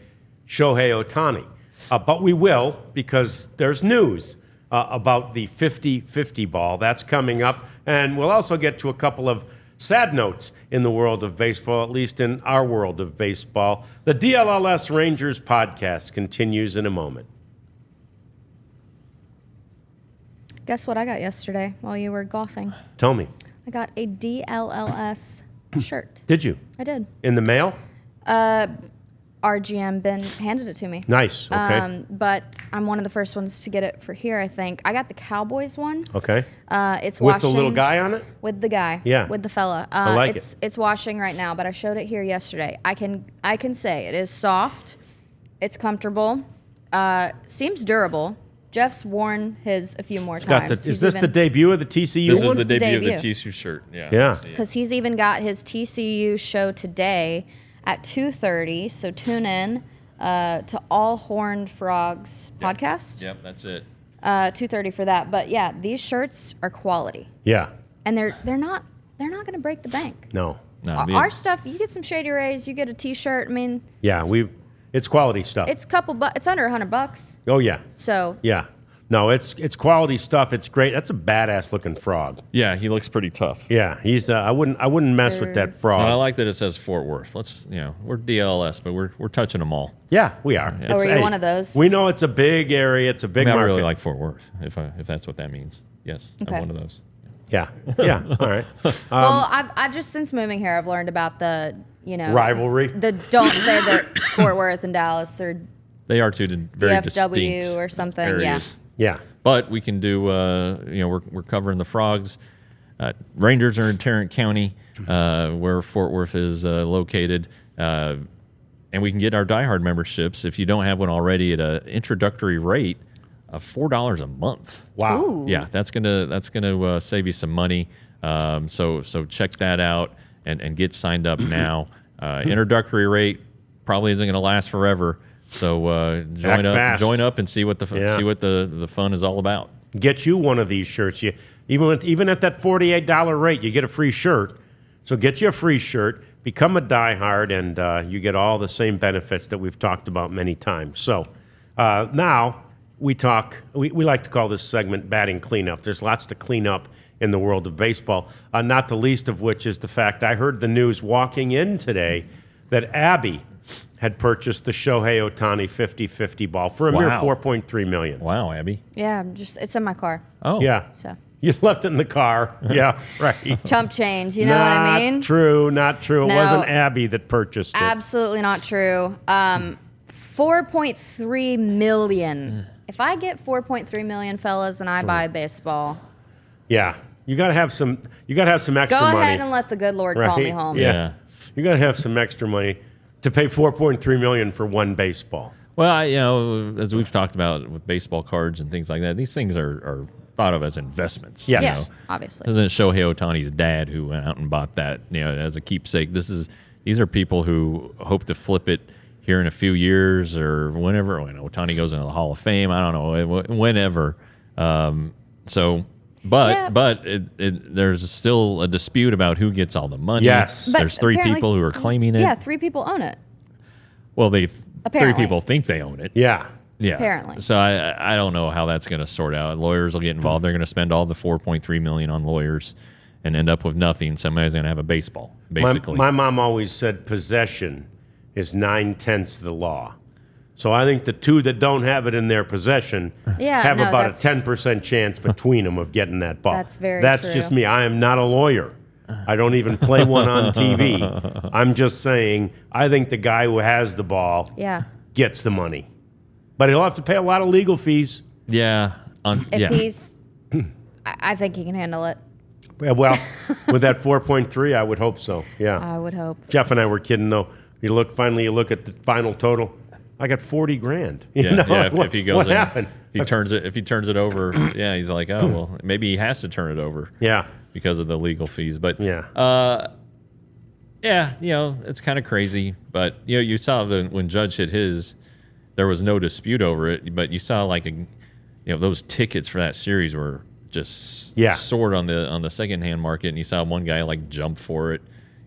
Shohei Ohtani. But we will, because there's news about the 50-50 ball. That's coming up. And we'll also get to a couple of sad notes in the world of baseball, at least in our world of baseball. The DLLS Rangers Podcast continues in a moment. Guess what I got yesterday while you were golfing? Tell me. I got a DLLS shirt. Did you? I did. In the mail? our GM Ben handed it to me. Nice. Okay. But I'm one of the first ones to get it for here, I think. I got the Cowboys one. Okay. It's With washing the little guy on it? with the guy. Yeah. With the fella. I like It's washing right now, but I showed it here yesterday. I can say it is soft. It's comfortable. Seems durable. Jeff's worn his a few more times. Is this the debut of the TCU? This is one? the debut of the debut. TCU shirt. Yeah. Yeah. Because he's even got his TCU show today at 2:30. So tune in to All Horned Frogs podcast. Yep, that's it. 2:30 for that. But yeah, these shirts are quality, Yeah. and they're not going to break the bank. No. No, Our stuff, you get some Shady Rays, you get a T-shirt. I mean, Yeah, it's quality stuff. it's it's under $100. Oh yeah. So Yeah. No, it's quality stuff. It's great. That's a badass looking frog. yeah, he looks pretty tough. Yeah, he's. I wouldn't mess with that frog. And I like that it says Fort Worth. Let's, we're DLLS, but we're touching them all. Yeah, we are. Oh, are you one of those? We know it's a big area. It's a big I market. really like Fort Worth, if that's what that means. Yes, Okay. I'm one of those. Yeah. Yeah. All right. Well, I've just since moving here, I've learned about the Rivalry. The don't say that Fort Worth and Dallas are They are two very DFW distinct or something. areas. Yeah. But we can do, we're covering the Frogs. Rangers are in Tarrant County, where Fort Worth is located. And we can get our diehard memberships, if you don't have one already, at an introductory rate of $4 a month. Wow. Ooh. Yeah, that's gonna save you some money. So check that out and get signed up now. Introductory rate probably isn't gonna last forever. So join up and see what the fun is all about. Get you one of these shirts. Even at that $48 rate, you get a free shirt. So get you a free shirt, become a diehard, and you get all the same benefits that we've talked about many times. So now we like to call this segment batting cleanup. There's lots to clean up in the world of baseball, not the least of which is the fact I heard the news walking in today that Abby had purchased the Shohei Ohtani 50-50 ball for a mere $4.3 million. Wow, Abby. Yeah, it's in my car. Oh, Yeah. So You left it in the car. Yeah, right. chump change, you know what I mean? Not true. It No. wasn't Abby that purchased it. Absolutely not true. 4.3 million. If I get 4.3 million, fellas, and I buy baseball, Yeah. You gotta have some extra go money. ahead and let the good Lord call me home. Yeah. You gotta have some extra money to pay $4.3 million for one baseball. Well, as we've talked about with baseball cards and things like that, these things are thought of as investments. Yes. Yeah, obviously. Isn't it Shohei Ohtani's dad who went out and bought that, as a keepsake? These are people who hope to flip it here in a few years or whenever. When Ohtani goes into the Hall of Fame, I don't know, whenever. But there's still a dispute about who gets all the money. Yes. But There's three apparently- people who are claiming it. Yeah, 3 people own it. Well, three Apparently. people think they own it. Yeah. Yeah. Apparently. So I don't know how that's going to sort out. Lawyers will get involved. They're going to spend all the $4.3 million on lawyers and end up with nothing. Somebody's going to have a baseball, basically. My mom always said possession is 9/10 of the law. So I think the two that don't have it in their possession have about a 10% chance between them of getting that ball. That's very That's true. just me. I am not a lawyer. I don't even play one on TV. I'm just saying I think the guy who has the ball Yeah. gets the money. But he'll have to pay a lot of legal fees. yeah. If he's, I think he can handle it. Yeah, well, with that 4.3, I would hope so. Yeah. I would hope. Jeff and I were kidding though. You look at the final total. I got $40,000. You know? If he goes what in, happened? if he turns it over, he's like, oh well, maybe he has to turn it over. Yeah. Because of the legal fees. But Yeah. it's kind of crazy. But you saw when Judge hit his, there was no dispute over it. But you saw those tickets for that series were just soared on the secondhand market, and you saw one guy jump for it,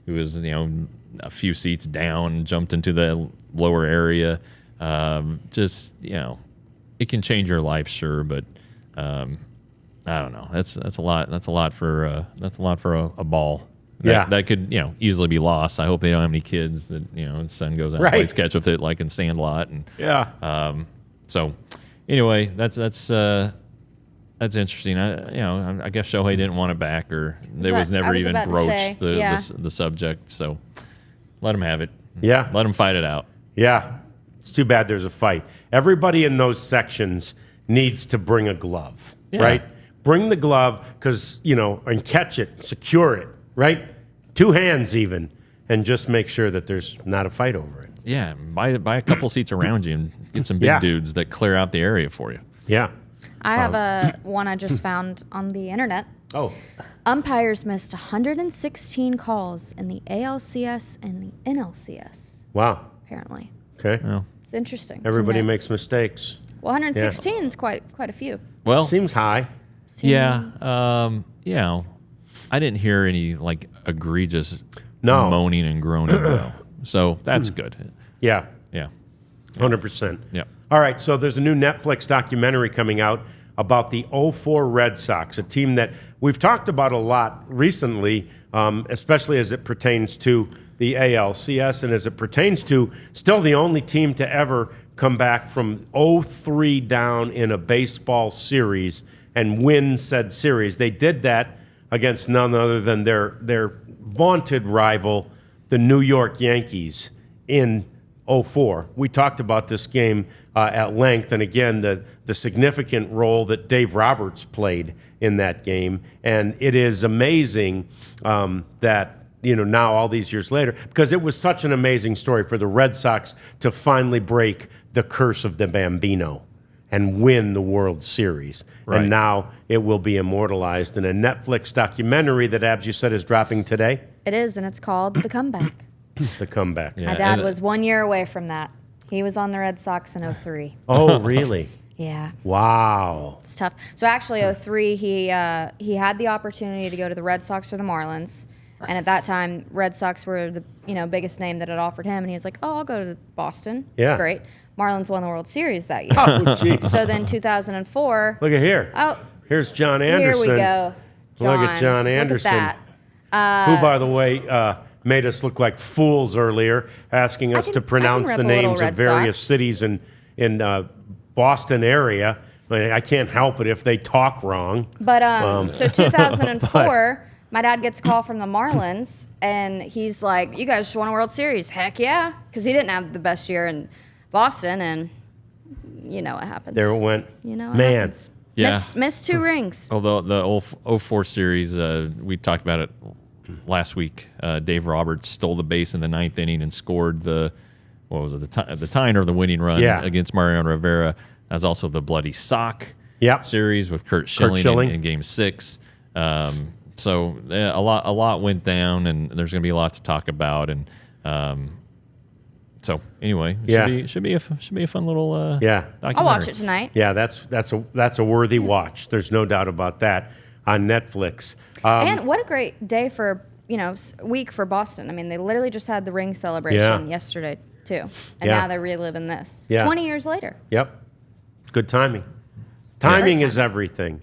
who was a few seats down, jumped into the lower area. It can change your life, sure, but I don't know. That's a lot. That's a lot for a ball. That could easily be lost. I hope they don't have any kids that the son goes out and plays catch with it like in Sandlot and So anyway, that's interesting. I guess Shohei didn't want it back, or they was never even broached the subject. So let him have it. Yeah. Let him fight it out. Yeah. It's too bad there's a fight. Everybody in those sections needs to bring a glove, right? Bring the glove because, and catch it, secure it, right? 2 hands even, and just make sure that there's not a fight over it. Yeah, buy a couple seats around you and get some big dudes that clear out the area for you. Yeah. I have one I just found on the internet. Oh. Umpires missed 116 calls in the ALCS and the NLCS. Wow. Apparently. Okay. Well, It's interesting. Everybody makes mistakes. Well, 116 is quite a few. well, Seems high. yeah. I didn't hear any egregious moaning and groaning though, so that's good. Yeah. Yeah. 100%. Yeah. All right, so there's a new Netflix documentary coming out about the 04 Red Sox, a team that we've talked about a lot recently, especially as it pertains to the ALCS and as it pertains to still the only team to ever come back from 0-3 down in a baseball series and win said series. They did that against none other than their vaunted rival, the New York Yankees, in 04. We talked about this game at length, and again, the significant role that Dave Roberts played in that game. And it is amazing that, now all these years later, because it was such an amazing story for the Red Sox to finally break the curse of the Bambino and win the World Series. Right. And now it will be immortalized in a Netflix documentary that, Abs, you said is dropping today? It is, and it's called The Comeback. The Comeback. Yeah, My dad was 1 year away from that. He was on the Red Sox in 03. Oh, really? Yeah. Wow. It's tough. So actually, 03, he had the opportunity to go to the Red Sox or the Marlins, and at that time, Red Sox were the biggest name that had offered him, and he was like, "Oh, I'll go to Boston. Yeah. It's great." Marlins won the World Series that year. Oh, jeez. So then 2004. Look at here. Oh, Here's John Anderson. here we go. Look at John Anderson. Look at that. Who, by the way, made us look like fools earlier, asking us to pronounce the names of various cities in Boston area. I can't help it if they talk wrong. But so 2004, my dad gets a call from the Marlins, and he's like, "You guys just won a World Series." Heck yeah, because he didn't have the best year in Boston, and you know what happens. There it went. You know what Man. happens. Yeah. Missed 2 rings. Although the 04 series, we talked about it last week. Dave Roberts stole the base in the 9th inning and scored the tying or the winning run against Mariano Rivera. That was also the bloody sock series with Kurt Schilling in Game 6. So a lot went down, and there's going to be a lot to talk about. And so anyway, should be a fun little documentary. I'll watch it tonight. Yeah, that's a worthy watch. There's no doubt about that on Netflix. And what a great day for week for Boston. I mean, they literally just had the ring celebration yesterday too, and now they're reliving this 20 years later. Yep, good timing. Timing is everything.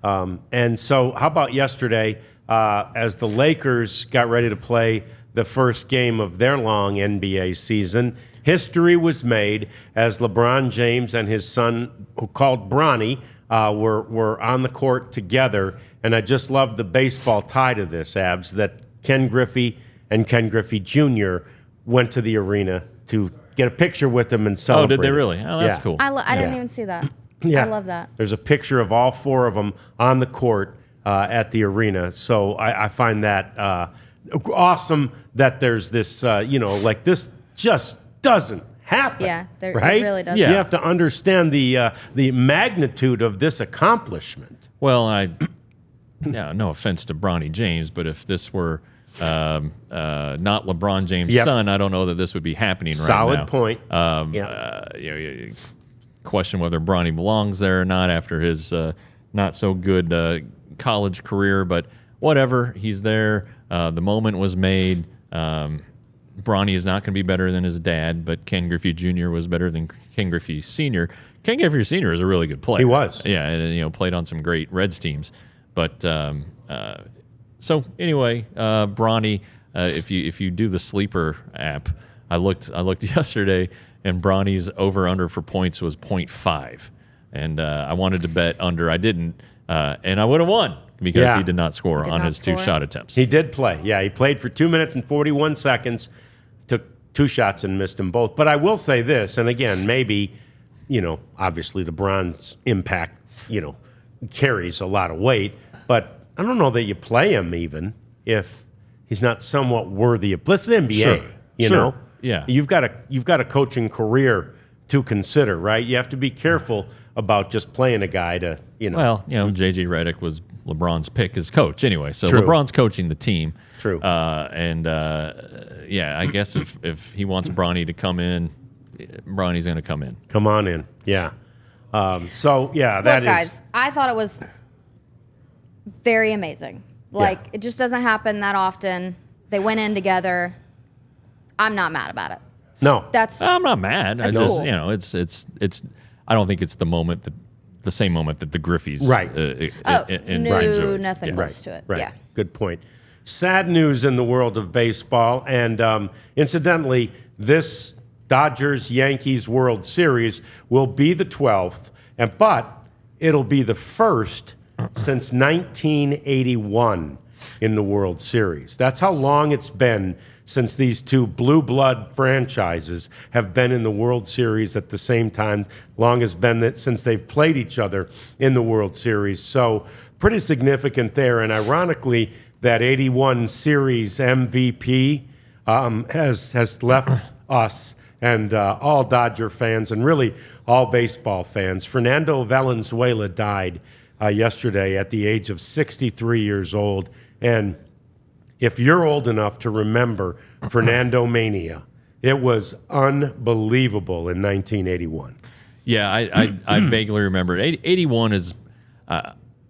And so, how about yesterday, as the Lakers got ready to play the first game of their long NBA season, history was made as LeBron James and his son, who called Bronny, were on the court together. And I just love the baseball tie to this, Abs, that Ken Griffey and Ken Griffey Jr. went to the arena to get a picture with them and celebrate. Oh, did they really? Oh, that's cool. I didn't even see that. Yeah. I love that. There's a picture of all 4 of them on the court at the arena. So I find that awesome that there's this, this just doesn't happen. Yeah, right? It really doesn't. You have to understand the magnitude of this accomplishment. Well, no offense to Bronny James, but if this were not LeBron James' son, I don't know that this would be happening right now. Solid point. You question whether Bronny belongs there or not after his not so good college career, but whatever, he's there. The moment was made. Bronny is not going to be better than his dad, but Ken Griffey Jr. was better than Ken Griffey Sr. Ken Griffey Sr. is a really good player. He was. Yeah, and played on some great Reds teams. But so anyway, Bronny, if you do the sleeper app, I looked yesterday, and Bronny's over/under for points was 0.5, and I wanted to bet under. I didn't, and I would have won because he did not score on his 2 shot attempts. He did play. Yeah, he played for 2 minutes and 41 seconds. Took 2 shots and missed them both. But I will say this, and again, maybe, obviously LeBron's impact, carries a lot of weight, but I don't know that you play him even if he's not somewhat worthy of. This is NBA, Sure. you know. Yeah. You've got a coaching career to consider, right? You have to be careful about just playing a guy to, Well, J.J. Redick was LeBron's pick as coach anyway, so True. LeBron's coaching the team. True. I guess if he wants Bronny to come in, Bronny's going to come in. Come on in, yeah. That Look, is. guys, I thought it was very amazing. It just doesn't happen that often. They went in together. I'm not mad about it. No. I'm not mad. I That's just, cool. it's. I don't think it's the same moment that the Griffeys, Right. And Brian Joey. Nothing close to it. Right. Yeah. Good point. Sad news in the world of baseball. And incidentally, this Dodgers-Yankees World Series will be the 12th, but it'll be the first since 1981 in the World Series. That's how long it's been since these two blue blood franchises have been in the World Series at the same time. Long has been that since they've played each other in the World Series. So pretty significant there. And ironically, that 81 series MVP has left us and all Dodger fans and really all baseball fans. Fernando Valenzuela died yesterday at the age of 63 years old. And if you're old enough to remember Fernando Mania, it was unbelievable in 1981. Yeah, I vaguely remember. 81 is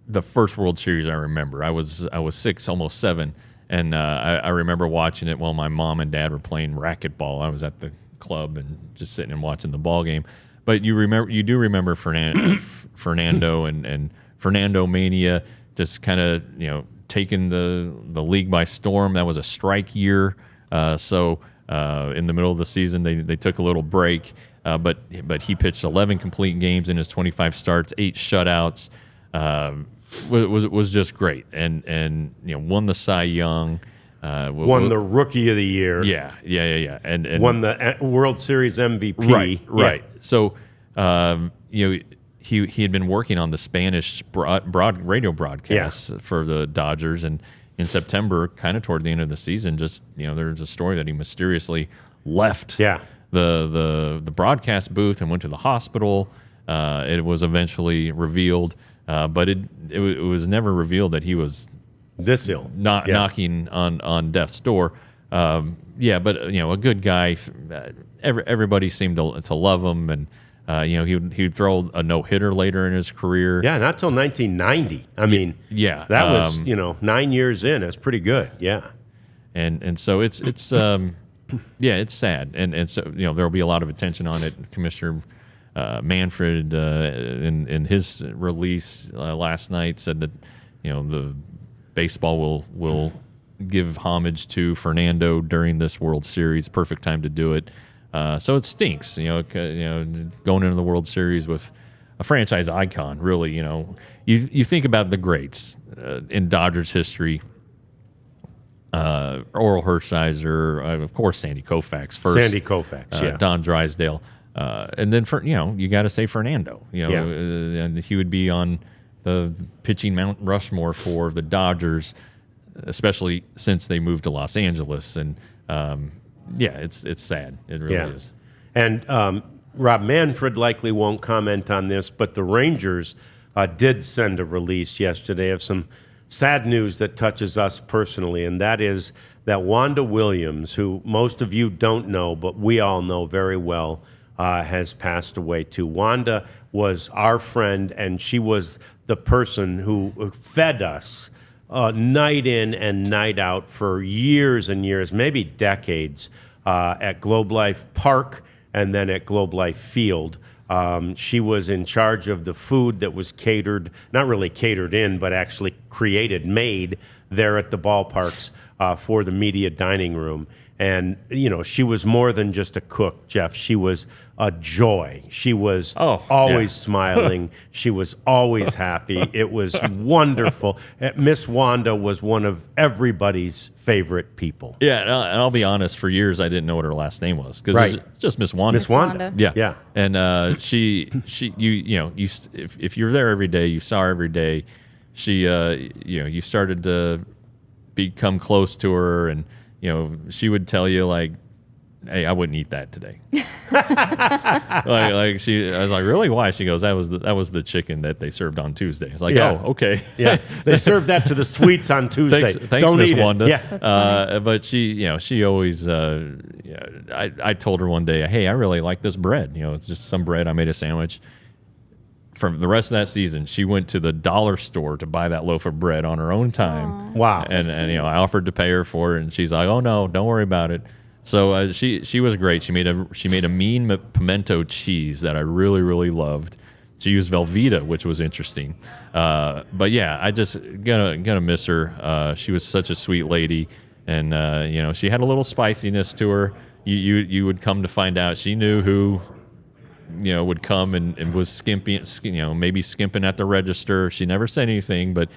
the first World Series I remember. I was 6, almost 7, and I remember watching it while my mom and dad were playing racquetball. I was at the club and just sitting and watching the ball game. But you do remember Fernando and Fernando Mania just kind of taking the league by storm. That was a strike year, so in the middle of the season they took a little break. But he pitched 11 complete games in his 25 starts, 8 shutouts. Was just great, and won the Cy Young. Won the Rookie of the Year. Yeah, and won the World Series MVP. Right. Yeah. So he had been working on the Spanish broad radio broadcasts for the Dodgers, and in September, kind of toward the end of the season, just there's a story that he mysteriously left the broadcast booth and went to the hospital. It was eventually revealed, but it was never revealed that he was this ill, knocking on death's door. But a good guy. Everybody seemed to love him, and he'd throw a no-hitter later in his career. Yeah, not till 1990. I mean, that was 9 years in. That's pretty good. Yeah, and so it's it's sad, and so there'll be a lot of attention on it. Commissioner Manfred in his release last night said that the baseball will give homage to Fernando during this World Series. Perfect time to do it. So it stinks, going into the World Series with a franchise icon. Really, you think about the greats in Dodgers history. Oral Hershiser, of course, Sandy Koufax first. Sandy Koufax, Don Drysdale, and then you got to say Fernando. And he would be on the pitching Mount Rushmore for the Dodgers, especially since they moved to Los Angeles. And it's sad. It really is. And Rob Manfred likely won't comment on this, but the Rangers did send a release yesterday of some sad news that touches us personally, and that is that Wanda Williams, who most of you don't know, but we all know very well, has passed away too. Wanda was our friend, and she was the person who fed us night in and night out for years and years, maybe decades, at Globe Life Park and then at Globe Life Field. She was in charge of the food that was catered, not really catered in, but actually made there at the ballparks for the media dining room. And, she was more than just a cook, Jeff. She was a joy. She was always smiling. She was always happy. It was wonderful. Miss Wanda was one of everybody's favorite people. Yeah, and I'll be honest, for years I didn't know what her last name was because it's just Miss Wanda. Miss Wanda. Yeah. And if you're there every day, you saw her every day. She, you started to become close to her, and she would tell you like, "Hey, I wouldn't eat that today." I was like, "Really? Why?" She goes, "That was the chicken that they served on Tuesday." It's like, "Oh, okay." Yeah, they served that to the suites on Tuesday. Thanks, Miss Wanda. Yeah, but she always. I told her one day, "Hey, I really like this bread. It's just some bread. I made a sandwich." For the rest of that season, she went to the dollar store to buy that loaf of bread on her own time. Aww. Wow! And I offered to pay her for it, and she's like, "Oh no, don't worry about it." So she was great. She made a mean pimento cheese that I really, really loved. She used Velveeta, which was interesting. But yeah, I just gonna miss her. She was such a sweet lady, and she had a little spiciness to her. You would come to find out she knew who would come and was skimping, maybe skimping at the register. She never said anything, but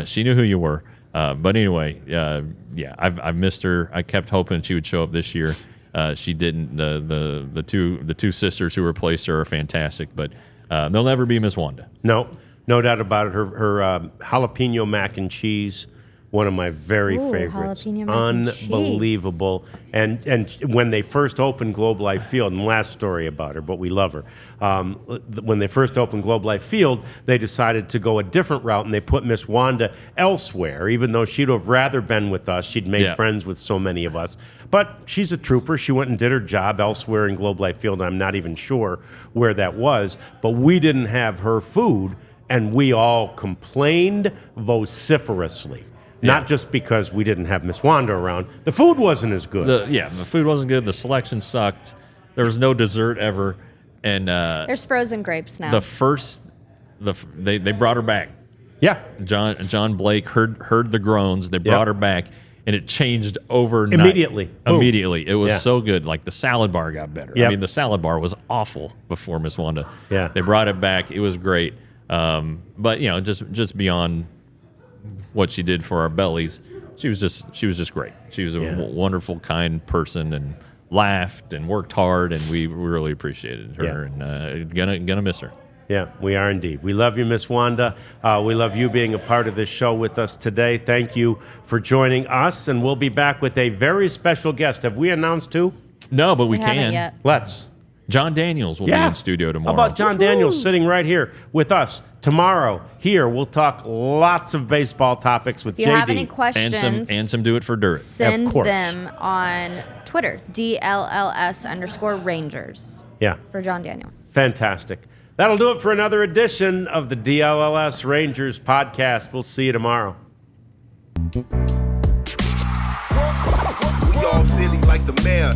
she knew who you were. But anyway, I've missed her. I kept hoping she would show up this year. She didn't. The two sisters who replaced her are fantastic, but they'll never be Miss Wanda. No doubt about it. Her jalapeno mac and cheese, one of my very favorites. Jalapeno mac and Unbelievable. And when they first opened Globe Life Field, and last story about her, but we love her. When they first opened Globe Life Field, they decided to go a different route, and they put Miss Wanda elsewhere, even though she'd have rather been with us. She'd made friends with so many of us. But she's a trooper. She went and did her job elsewhere in Globe Life Field. I'm not even sure where that was. But we didn't have her food, and we all complained vociferously. Not just because we didn't have Miss Wanda around. The food wasn't as good. The food wasn't good. The selection sucked. There was no dessert ever. And there's frozen grapes now. They brought her back. Yeah. John Blake heard the groans. They brought her back, and it changed overnight. Immediately. It was so good. Like the salad bar got better. Yep. I mean, the salad bar was awful before Miss Wanda. Yeah. They brought it back. It was great. But just beyond what she did for our bellies, she was just great. She was a wonderful, kind person, and laughed and worked hard, and we really appreciated her, and gonna miss her. Yeah, we are indeed. We love you, Miss Wanda. We love you being a part of this show with us today. Thank you for joining us, and we'll be back with a very special guest. Have we announced who? No, but we haven't can. yet. Let's. John Daniels will be in studio tomorrow. How about John Daniels sitting right here with us tomorrow? Here, we'll talk lots of baseball topics with JD. If you have any questions, and some Do It for Dirt. send them on Twitter, DLLS_Rangers. Yeah. For John Daniels. Fantastic. That'll do it for another edition of the DLLS Rangers Podcast. We'll see you tomorrow. We all silly like the mayor.